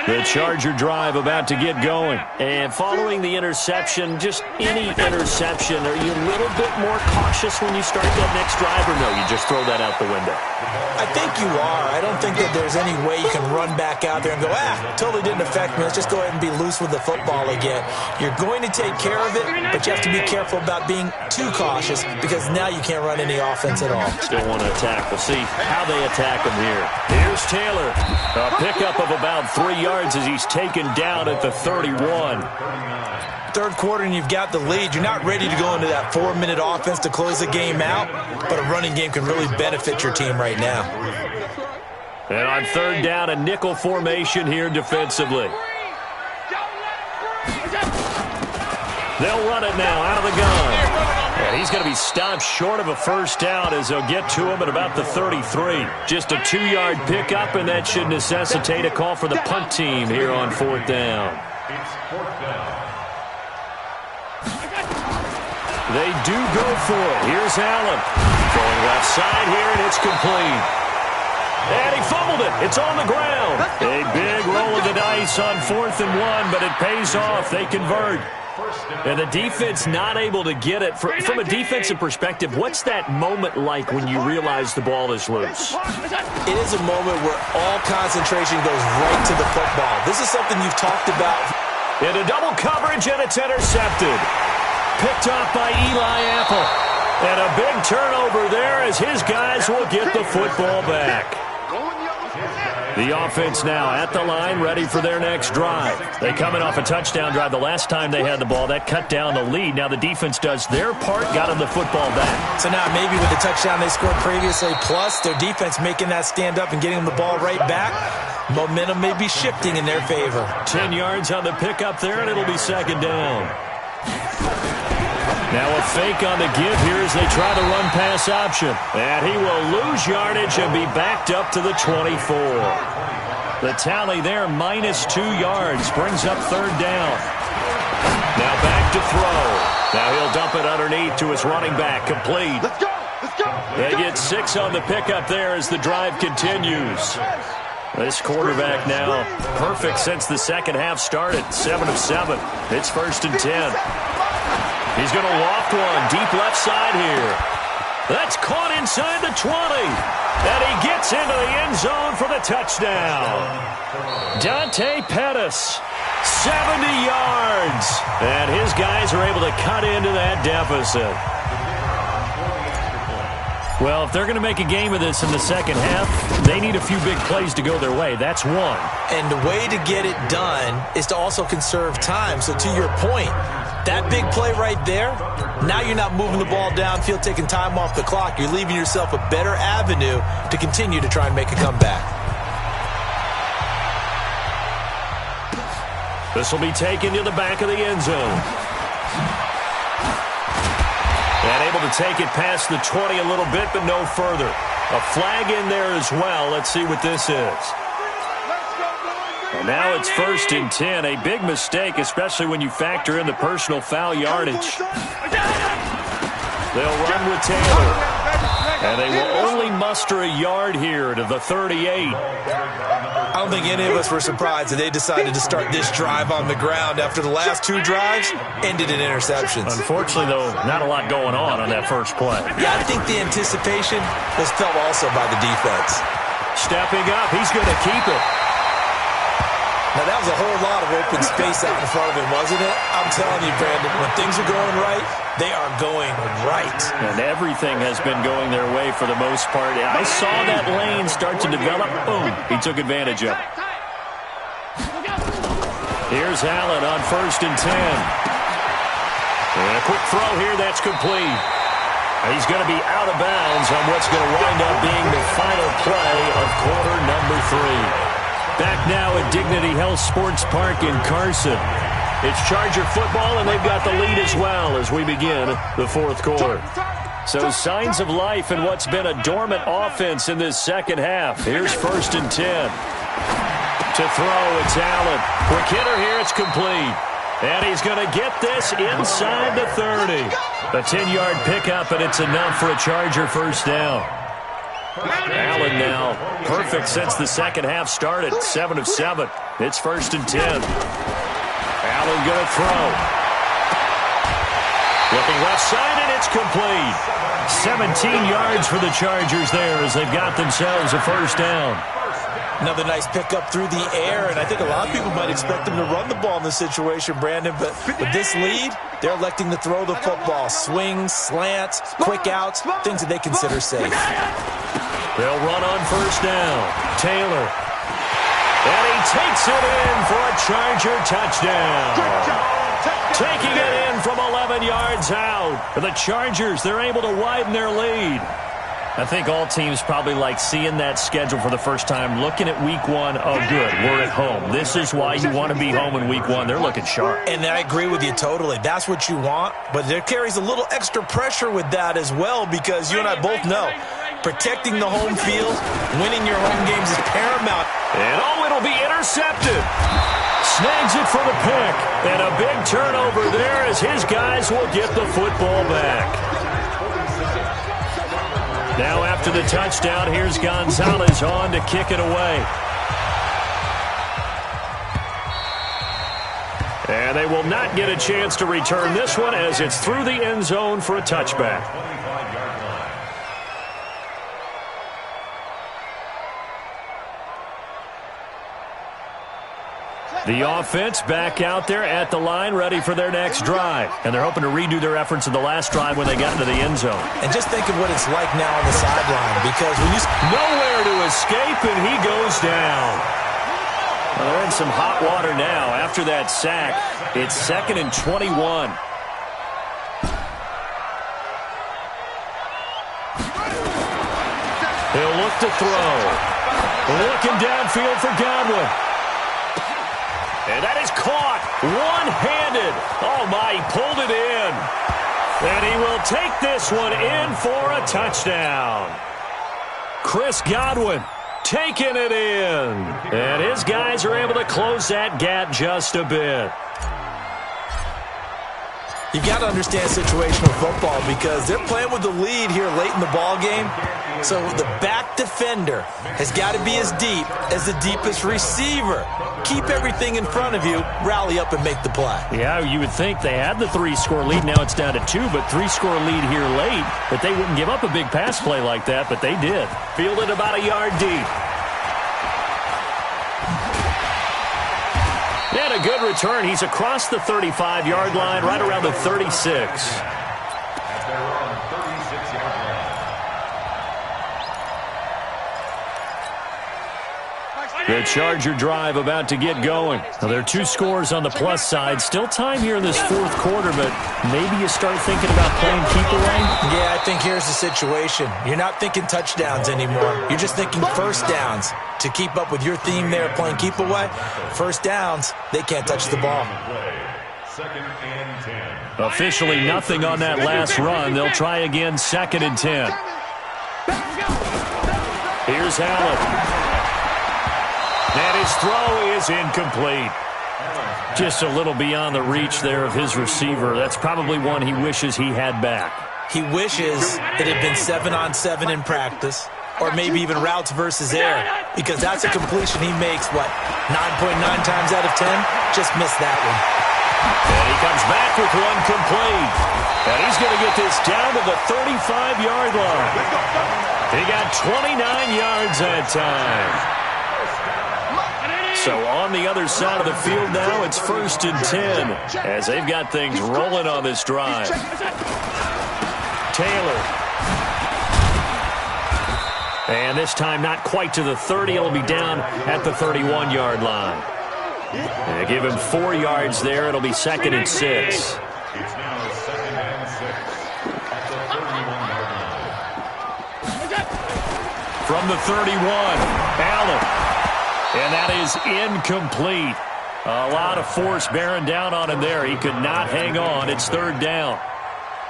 line. The Charger drive about to get going. And following the interception, just any interception, are you a little bit more cautious when you start that next drive, or no, you just throw that out the window? I think you are. I don't think that there's any way you can run back out there and go, totally didn't affect me. Let's just go ahead and be loose with the football again. You're going to take care of it, but you have to be careful about being too cautious because now you can't run any offense at all. Still want to attack. We'll see how they attack him here. Here's Taylor. A pickup of about 3 yards as he's taken down at the 31. Third quarter and you've got the lead. You're not ready to go into that 4-minute offense to close the game out, but a running game can really benefit your team right now. And on 3rd down, a nickel formation here defensively. They'll run it now out of the gun. And he's going to be stopped short of a first down as they'll get to him at about the 33. Just a 2-yard pickup, and that should necessitate a call for the punt team here on 4th down. It's 4th down. They do go for it. Here's Allen. Going left side here, and it's complete. And he fumbled it. It's on the ground. A big roll of the dice on 4th and 1, but it pays off. They convert. And the defense not able to get it. From a defensive perspective, what's that moment like when you realize the ball is loose? It is a moment where all concentration goes right to the football. This is something you've talked about. Into double coverage, and it's intercepted. Picked off by Eli Apple. And a big turnover there as his guys will get the football back. The offense now at the line, ready for their next drive. They coming off a touchdown drive the last time they had the ball. That cut down the lead. Now the defense does their part, got them the football back. So now maybe with the touchdown they scored previously, plus their defense making that stand up and getting them the ball right back, momentum may be shifting in their favor. 10 yards on the pickup there, and it'll be 2nd down. Now a fake on the give here as they try the run-pass option. And he will lose yardage and be backed up to the 24. The tally there, -2 yards, brings up 3rd down. Now back to throw. Now he'll dump it underneath to his running back, complete. Let's go! Let's go! They get 6 on the pickup there as the drive continues. This quarterback now perfect since the second half started, 7 of 7. It's 1st and 10. He's going to loft one deep left side here. That's caught inside the 20. And he gets into the end zone for the touchdown. Dante Pettis, 70 yards. And his guys are able to cut into that deficit. Well, if they're going to make a game of this in the second half, they need a few big plays to go their way. That's one. And the way to get it done is to also conserve time. So to your point, that big play right there, now you're not moving the ball downfield, taking time off the clock. You're leaving yourself a better avenue to continue to try and make a comeback. This will be taken to the back of the end zone. And able to take it past the 20 a little bit, but no further. A flag in there as well. Let's see what this is. And now it's 1st and 10. A big mistake, especially when you factor in the personal foul yardage. They'll run with Taylor. And they will only muster a yard here to the 38. I don't think any of us were surprised that they decided to start this drive on the ground after the last 2 drives ended in interceptions. Unfortunately, though, not a lot going on that first play. Yeah, I think the anticipation was felt also by the defense. Stepping up, he's going to keep it. Now, that was a whole lot of open space out in front of him, wasn't it? I'm telling you, Brandon, when things are going right, they are going right. And everything has been going their way for the most part. I saw that lane start to develop. Boom, he took advantage of it. Here's Allen on 1st and 10. And a quick throw here, that's complete. He's going to be out of bounds on what's going to wind up being the final play of quarter number 3. Back now at Dignity Health Sports Park in Carson. It's Charger football, and they've got the lead as well as we begin the 4th quarter. So signs of life in what's been a dormant offense in this second half. Here's 1st and 10. To throw, it's Allen. Quick hitter here, it's complete. And he's going to get this inside the 30. A 10-yard pickup, and it's enough for a Charger first down. Allen now perfect since the second half started. 7 of 7. It's 1st and 10. Allen going to throw. Looking left side, and it's complete. 17 yards for the Chargers there as they've got themselves a first down. Another nice pickup through the air, and I think a lot of people might expect them to run the ball in this situation, Brandon, but with this lead, they're electing to throw the football. Swings, slants, quick outs, things that they consider safe. They'll run on first down. Taylor. And he takes it in for a Charger touchdown. Taking it in from 11 yards out. For the Chargers, they're able to widen their lead. I think all teams probably like seeing that schedule for the first time, looking at week 1. Oh, good, we're at home. This is why you want to be home in week 1. They're looking sharp. And I agree with you totally. That's what you want, but there carries a little extra pressure with that as well because you and I both know protecting the home field, winning your home games is paramount. And it'll be intercepted. Snags it for the pick. And a big turnover there as his guys will get the football back. Now after the touchdown, here's Gonzalez on to kick it away. And they will not get a chance to return this one as it's through the end zone for a touchback. The offense back out there at the line, ready for their next drive. And they're hoping to redo their efforts in the last drive when they got into the end zone. And just think of what it's like now on the sideline, because when you... Nowhere to escape, and he goes down. Well, they're in some hot water now. After that sack, it's 2nd and 21. He'll look to throw. Looking downfield for Godwin. And that is caught one-handed. Oh, my, he pulled it in. And he will take this one in for a touchdown. Chris Godwin taking it in. And his guys are able to close that gap just a bit. You've got to understand situational football because they're playing with the lead here late in the ball game. So the back defender has got to be as deep as the deepest receiver. Keep everything in front of you, rally up and make the play. Yeah, you would think they had the 3-score lead. Now it's down to 2, but 3-score lead here late. But they wouldn't give up a big pass play like that, but they did. Fielded about a yard deep. And a good return. He's across the 35-yard line, right around the 36. The Charger drive about to get going. Now, there are 2 scores on the plus side. Still time here in this 4th quarter, but maybe you start thinking about playing keep away? Yeah, I think here's the situation. You're not thinking touchdowns anymore. You're just thinking first downs. To keep up with your theme there, playing keep away, first downs, they can't touch the ball. 2nd and 10. Officially nothing on that last run. They'll try again, 2nd and 10. Here's Allen. And his throw is incomplete. Just a little beyond the reach there of his receiver. That's probably one he wishes he had back. He wishes it had been 7-on-7 in practice, or maybe even routes versus air, because that's a completion he makes, 9.9 times out of 10? Just missed that one. And he comes back with one complete. And he's going to get this down to the 35-yard line. He got 29 yards that time. So on the other side of the field now, it's 1st and 10 as they've got things rolling on this drive. Taylor. And this time not quite to the 30. It'll be down at the 31-yard line. And they give him 4 yards there. It'll be 2nd and 6. It's now 2nd and 6 at the 31-yard line. From the 31, Allen. And that is incomplete. A lot of force bearing down on him there. He could not hang on. It's 3rd down.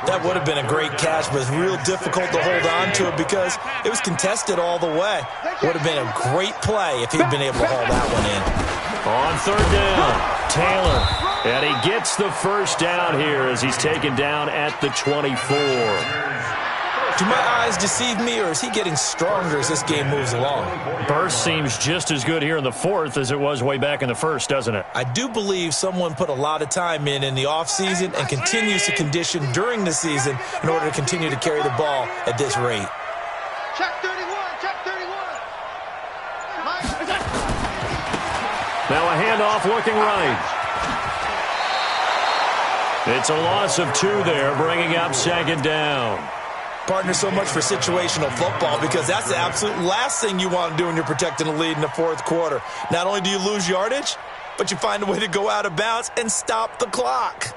That would have been a great catch, but it's real difficult to hold on to it because it was contested all the way. Would have been a great play if he'd been able to haul that one in. On 3rd down, Taylor. And he gets the 1st down here as he's taken down at the 24. Do my eyes deceive me, or is he getting stronger as this game moves along? Burst seems just as good here in the 4th as it was way back in the 1st, doesn't it? I do believe someone put a lot of time in the offseason and continues to condition during the season in order to continue to carry the ball at this rate. Check 31, check 31. Now a handoff looking right. It's a loss of 2 there, bringing up 2nd down. Partner, so much for situational football because that's the absolute last thing you want to do when you're protecting a lead in the 4th quarter. Not only do you lose yardage, but you find a way to go out of bounds and stop the clock.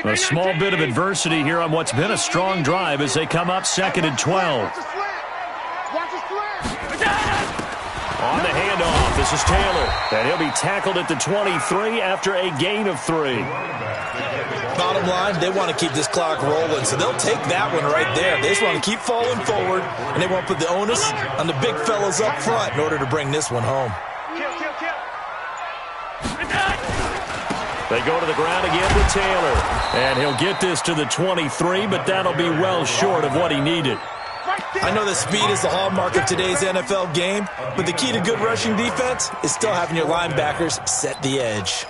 A small bit of adversity here on what's been a strong drive as they come up 2nd and 12. On the handoff, this is Taylor. And he'll be tackled at the 23 after a gain of 3. Bottom line, they want to keep this clock rolling, so they'll take that one right there. They just want to keep falling forward, and they want to put the onus on the big fellas up front in order to bring this one home. They go to the ground again with Taylor. And he'll get this to the 23, but that'll be well short of what he needed. I know that speed is the hallmark of today's NFL game, but the key to good rushing defense is still having your linebackers set the edge.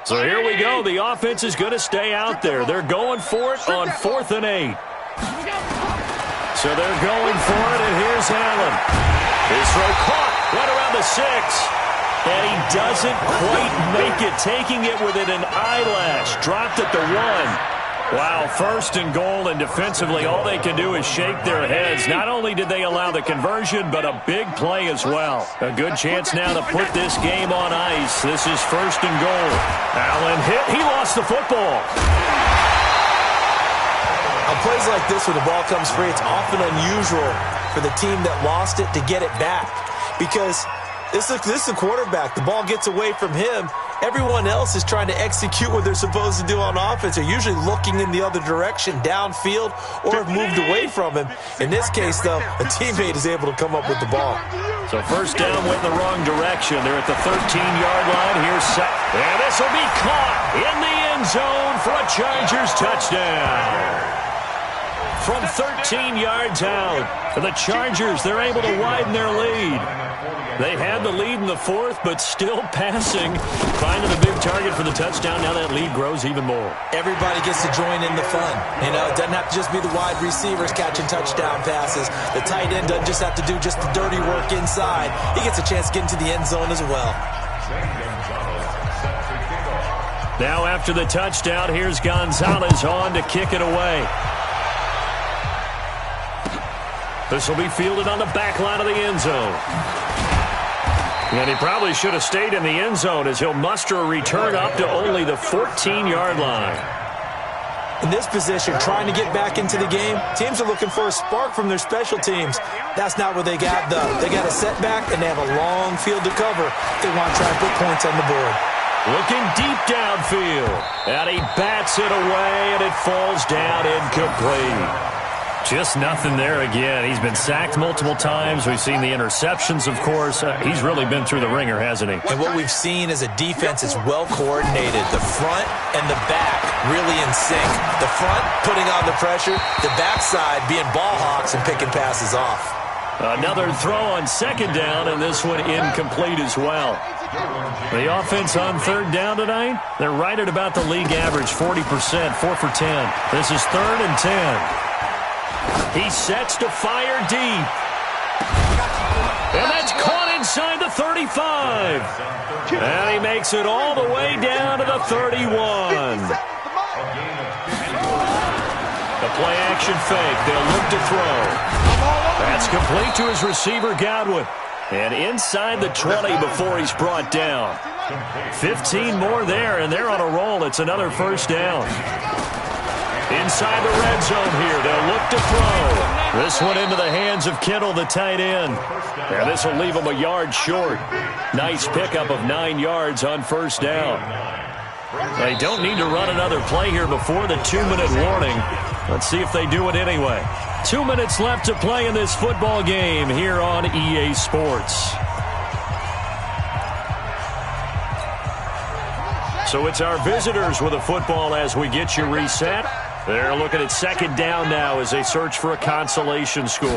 So here we go. The offense is going to stay out there. They're going for it on 4th and 8. So they're going for it, and here's Allen. His throw caught right around the 6. And he doesn't quite make it, taking it within an eyelash. Dropped at the 1. Wow, 1st and goal, and defensively all they can do is shake their heads. Not only did they allow the conversion, but a big play as well. A good chance now to put this game on ice. This is 1st and goal. Allen hit. He lost the football. On plays like this where the ball comes free, it's often unusual for the team that lost it to get it back because this is a quarterback. The ball gets away from him. Everyone else is trying to execute what they're supposed to do on offense. They're usually looking in the other direction, downfield, or have moved away from him. In this case, though, a teammate is able to come up with the ball. So 1st down went in the wrong direction. They're at the 13-yard line. Here's set. And this will be caught in the end zone for a Chargers touchdown. From 13 yards out for the Chargers, they're able to widen their lead. They had the lead in the 4th, but still passing. Finding a big target for the touchdown. Now that lead grows even more. Everybody gets to join in the fun. You know, it doesn't have to just be the wide receivers catching touchdown passes. The tight end doesn't just have to do just the dirty work inside. He gets a chance to get into the end zone as well. Now after the touchdown, here's Gonzalez on to kick it away. This will be fielded on the back line of the end zone. And he probably should have stayed in the end zone as he'll muster a return up to only the 14-yard line. In this position, trying to get back into the game, teams are looking for a spark from their special teams. That's not what they got, though. They got a setback, and they have a long field to cover if they want to try and put points on the board. Looking deep downfield. And he bats it away, and it falls down incomplete. Just nothing there again. He's been sacked multiple times. We've seen the interceptions, of course. He's really been through the ringer, hasn't he? And what we've seen is a defense that's well coordinated. The front and the back really in sync. The front putting on the pressure. The backside being ball hawks and picking passes off. Another throw on second down, and this one incomplete as well. The offense on third down tonight, they're right at about the league average, 40%, 4 for 10. This is 3rd and 10. He sets to fire deep. And that's caught inside the 35. And he makes it all the way down to the 31. The play action fake. They'll look to throw. That's complete to his receiver, Godwin. And inside the 20 before he's brought down. 15 more there, and they're on a roll. It's another first down. Inside the red zone here, they'll look to throw. This one into the hands of Kittle, the tight end. And this will leave him a yard short. Nice pickup of 9 yards on first down. They don't need to run another play here before the 2-minute warning. Let's see if they do it anyway. 2 minutes left to play in this football game here on EA Sports. So it's our visitors with a football as we get you reset. They're looking at second down now as they search for a consolation score.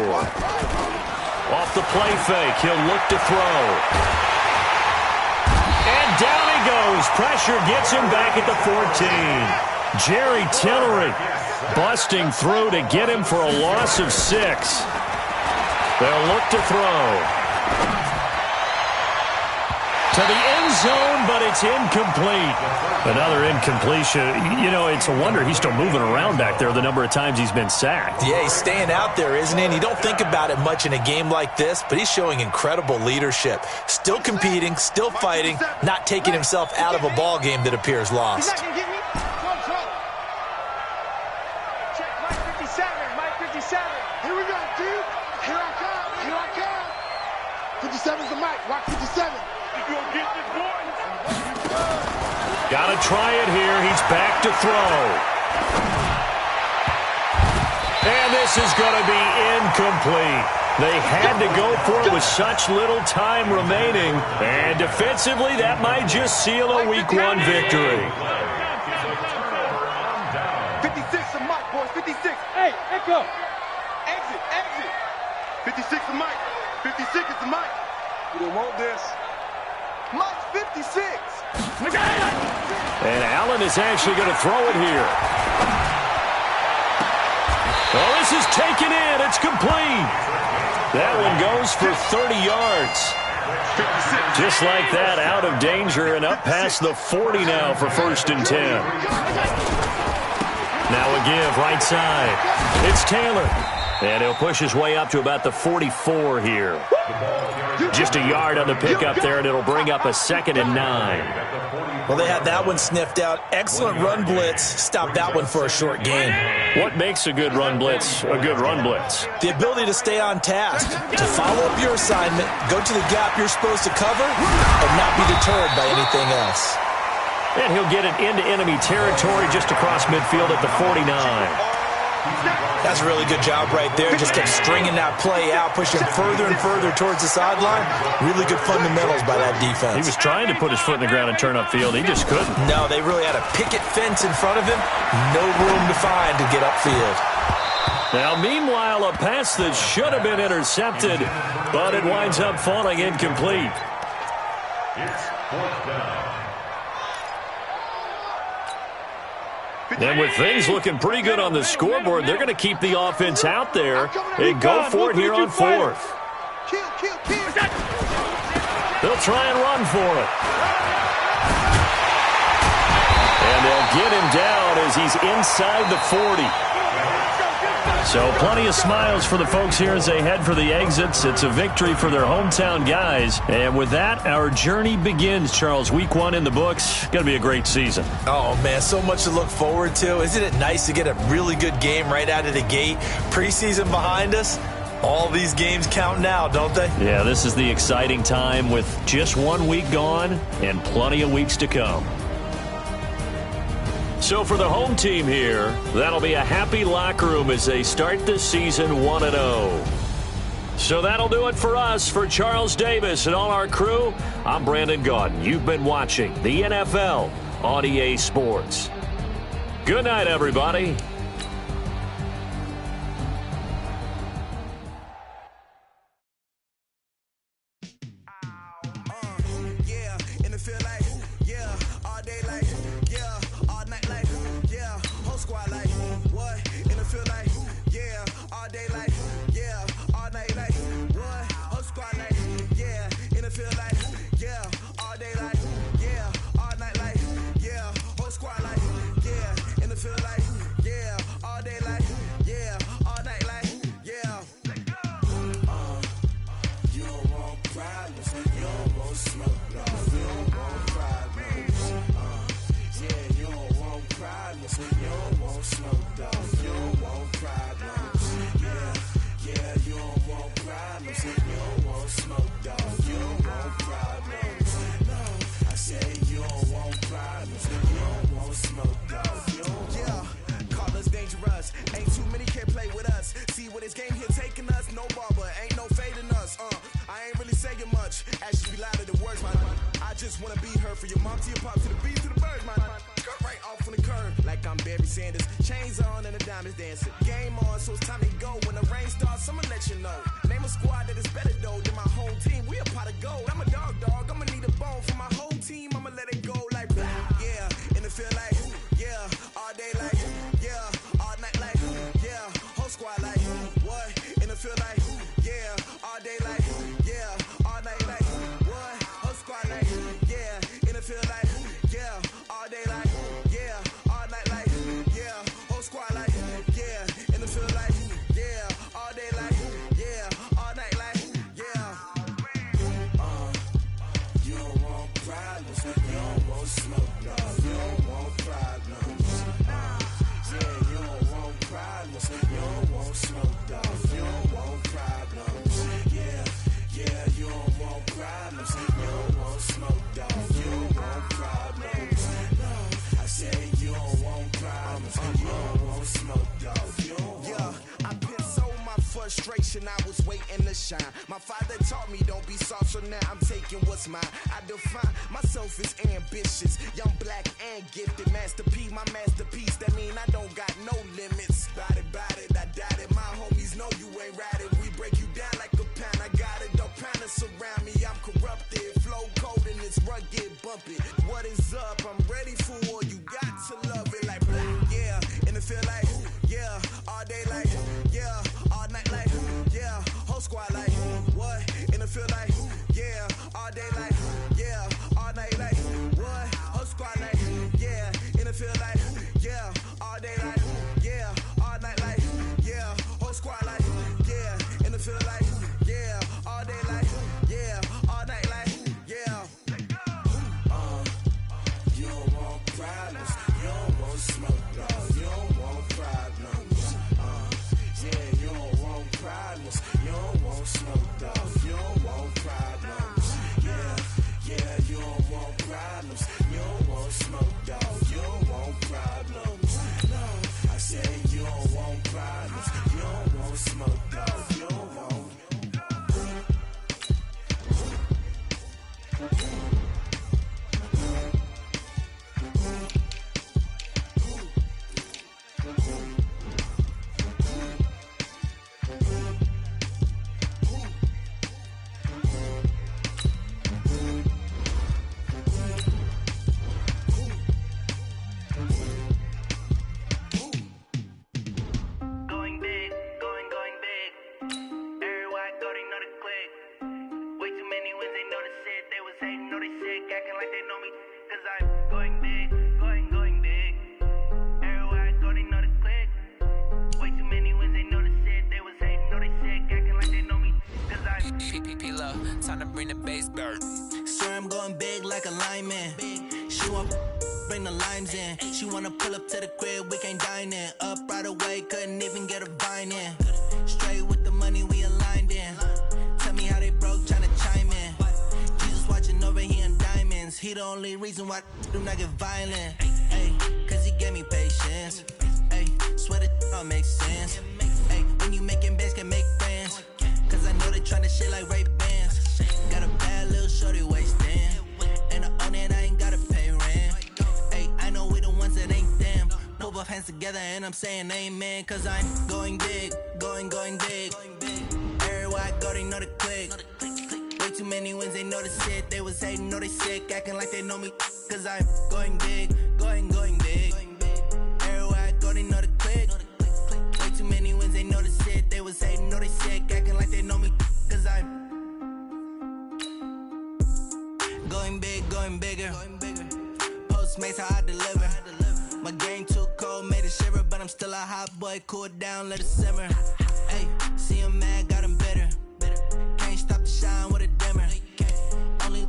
Off the play fake, he'll look to throw. And down he goes. Pressure gets him back at the 14. Jerry Tillery busting through to get him for a loss of 6. They'll look to throw. To the end zone, but it's incomplete. Another incompletion. You know, it's a wonder he's still moving around back there the number of times he's been sacked. Yeah, he's staying out there, isn't he? And you don't think about it much in a game like this, but he's showing incredible leadership. Still competing, still fighting, not taking himself out of a ball game that appears lost. Check, Mike 57, Mike 57. Here we go, dude. Here I come. 57's the mic, Mike 57. You gonna get this, boy? Gotta try it here. He's back to throw. And this is going to be incomplete. They had to go for it with such little time remaining. And defensively, that might just seal a Week 1 victory. 56 the mic, boys. 56. Hey, echo. Exit. 56 the mic. 56 is the mic. You don't want this. Mike's 56. And Allen is actually going to throw it here. Oh, this is taken in. It's complete. That one goes for 30 yards. Just like that, out of danger and up past the 40 now for 1st and 10. Now a give right side. It's Taylor. And he'll push his way up to about the 44 here. Just a yard on the pickup there, and it'll bring up a 2nd and 9. Well, they had that one sniffed out. Excellent run blitz. Stop that one for a short gain. What makes a good run blitz a good run blitz? The ability to stay on task, to follow up your assignment, go to the gap you're supposed to cover, and not be deterred by anything else. And he'll get it into enemy territory just across midfield at the 49. That's a really good job right there. Just kept stringing that play out, pushing further and further towards the sideline. Really good fundamentals by that defense. He was trying to put his foot in the ground and turn upfield. He just couldn't. No, they really had a picket fence in front of him. No room to find to get upfield. Now, meanwhile, a pass that should have been intercepted, but it winds up falling incomplete. It's 4th down. And with things looking pretty good on the scoreboard, they're going to keep the offense out there and go for it here on 4th. They'll try and run for it. And they'll get him down as he's inside the 40. So plenty of smiles for the folks here as they head for the exits. It's a victory for their hometown guys. And with that, our journey begins, Charles. Week 1 in the books. Going to be a great season. Oh, man, so much to look forward to. Isn't it nice to get a really good game right out of the gate? Preseason behind us. All these games count now, don't they? Yeah, this is the exciting time with just 1 week gone and plenty of weeks to come. So for the home team here, that'll be a happy locker room as they start the season 1-0. So that'll do it for us. For Charles Davis and all our crew, I'm Brandon Gaudin. You've been watching the NFL on EA Sports. Good night, everybody. I was waiting to shine. My father taught me don't be soft, so now I'm taking what's mine. I define myself as ambitious, young, black, and gifted. Master P, my masterpiece. That mean I don't got no limits. Bout it, I doubt it. My homies know you ain't ratted. We break you down like a pound. I got it, don't pound us around me. I'm corrupted, flow cold and it's rugged, bumpy. What is up? I'm ready for war. You got to love it like black, yeah. And it feel like, yeah, all day like, yeah, all night like, yeah, whole squad like, what? And it feel like, yeah, all day like, yeah, all night like, what? Whole squad like, yeah, and it feel like, yeah, all day like, yeah, all night like, yeah, whole squad like, yeah, and it feel like, yeah, all day like, yeah, all night like, yeah. You don't want problems, you don't want smoke, no, you don't want problems. Yeah, you don't want problems, you don't want smoke, dog, you don't want problems. Yeah, you don't want problems, you don't want smoke, dog, you don't want problems. No, I said you don't want problems, you don't want smoke, dog, you don't want. Going big, going big. Everywhere I go, they know the click. Way too many wins, they know the shit. They was hating, know they sick, acting like they know me. Cause I'm going big, going big. Everywhere I go, they know the click. Way too many wins, they know the shit. They was hating, know they sick, acting like they know me. Cause I'm PPP low, time to bring the bass back. Swear I'm going big like a lineman. She want bring the limes in. She wanna pull up to the crib, we can't dine in. Up right away, couldn't even get a vine in. Straight with the money, we align. he the only reason why I do not get violent. Ay, cause he gave me patience. Ay, swear that all makes sense. Ay, when you making bands, can make friends. Cause I know they tryna shit like Ray-Bans. Got a bad little shorty wasting. And I own it, I ain't gotta pay rent. Ay, I know we the ones that ain't them. Put both hands together and I'm saying amen. Cause I'm going big, going big. Everywhere I go, they know the click. Way too many wins, they know the shit. They was hating, know they sick, acting like they know me. Cause I'm going big, going big. Everywhere I go, they know the click. Way too many wins, they know the shit. They was hating, know they sick, acting like they know me. Cause I'm going big, going bigger. Postmates, how I deliver. My game too cold, made it shiver. But I'm still a hot boy, cool it down, let it simmer. Hey, see him mad, got him bitter. Can't stop the shine with a dimmer. Only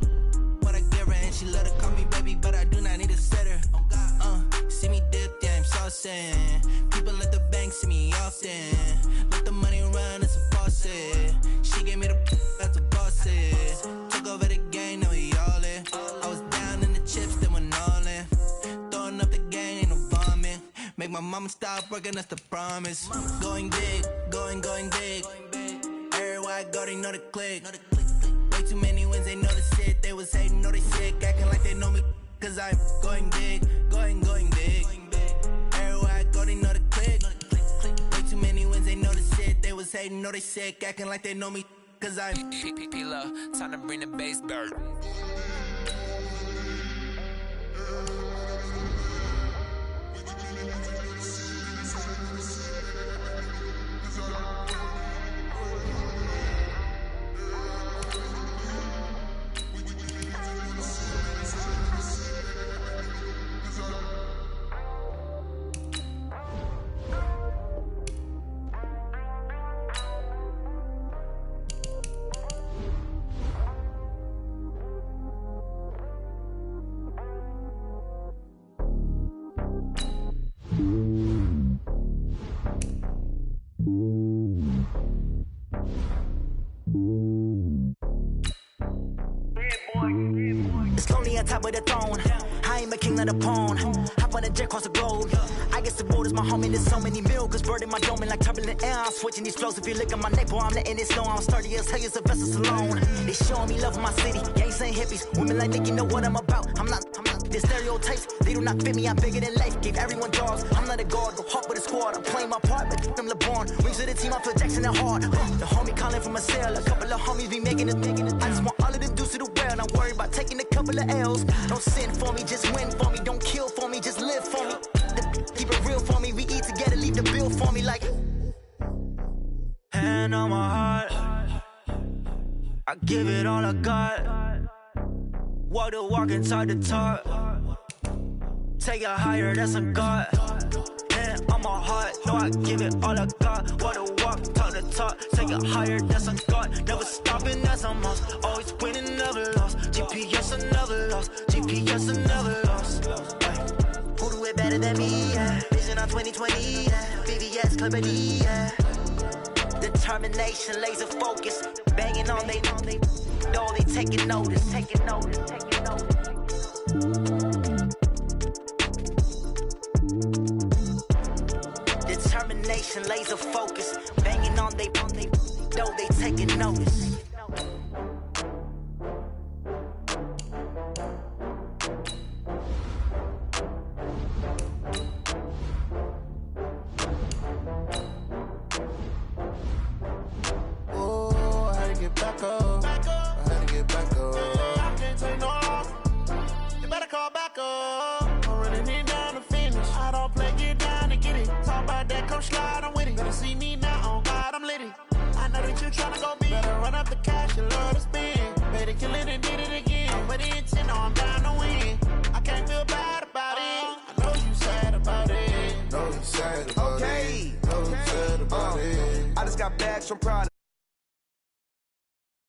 what I give her, and she love to call me baby, but I do not need a sitter. See me dip, yeah, I'm saucing. People at the bank see me often. Let the money run, it's a faucet. She gave me the that's a boss it. Took over the game, now we all in. I was down in the chips, then went all in. Throwing up the game, ain't no bombing. Make my mama stop working, that's the promise. Going big, going big. Everywhere I go, they know the click. Way too many wins, they know the shit. They was hating, know they sick, acting like they know me. Cause I'm going big, going big. Everywhere I go, they know the click. Way too many wins, they know the shit. They was hating, know they sick, acting like they know me. Cause I'm P-Love, time to bring the bass bird. It's lonely on top of the throne. I ain't a king of the pawn. Hop on a jet across the globe. I guess the road is my home and there's so many miracles burning my dome like turbulent air. I'm switching these flows. If you look at my neck, boy, I'm letting it slow. I'm sturdy as hell as a vessel alone. They showing me love in my city. Gangs ain't hippies. Women like Nick, you know what I'm about. I'm not. The stereotypes, they do not fit me. I'm bigger than life. Gave everyone dogs. I'm not a guard. Go hard with a squad. I'm playing my part, but I'm LeBron. Rings to the team. I feel Jackson and hard. The homie calling from a cell. A couple of homies be making it. I just want all of them dudes to the well. Don't worry about taking a couple of L's. Don't sin for me, just win for me. Don't kill for me, just live for me. Keep it real for me. We eat together, leave the bill for me like. Hand on my heart, I give it all I got. Walk the walk and talk the talk. Take it higher, that's a God. Hand on my heart, no, I give it all I got. Walk the walk, talk the talk. Take it higher, that's a God. Never stopping, that's a must. Always winning, never lost. GPS, I never lost. GPS, I never lost. Who do it better than me? Yeah. Vision on 2020. Yeah. VVS, Clippity. Yeah. Determination, laser focus. Banging on they know they taking notice. Determination, laser focus. Banging on they know they taking notice. From Prada.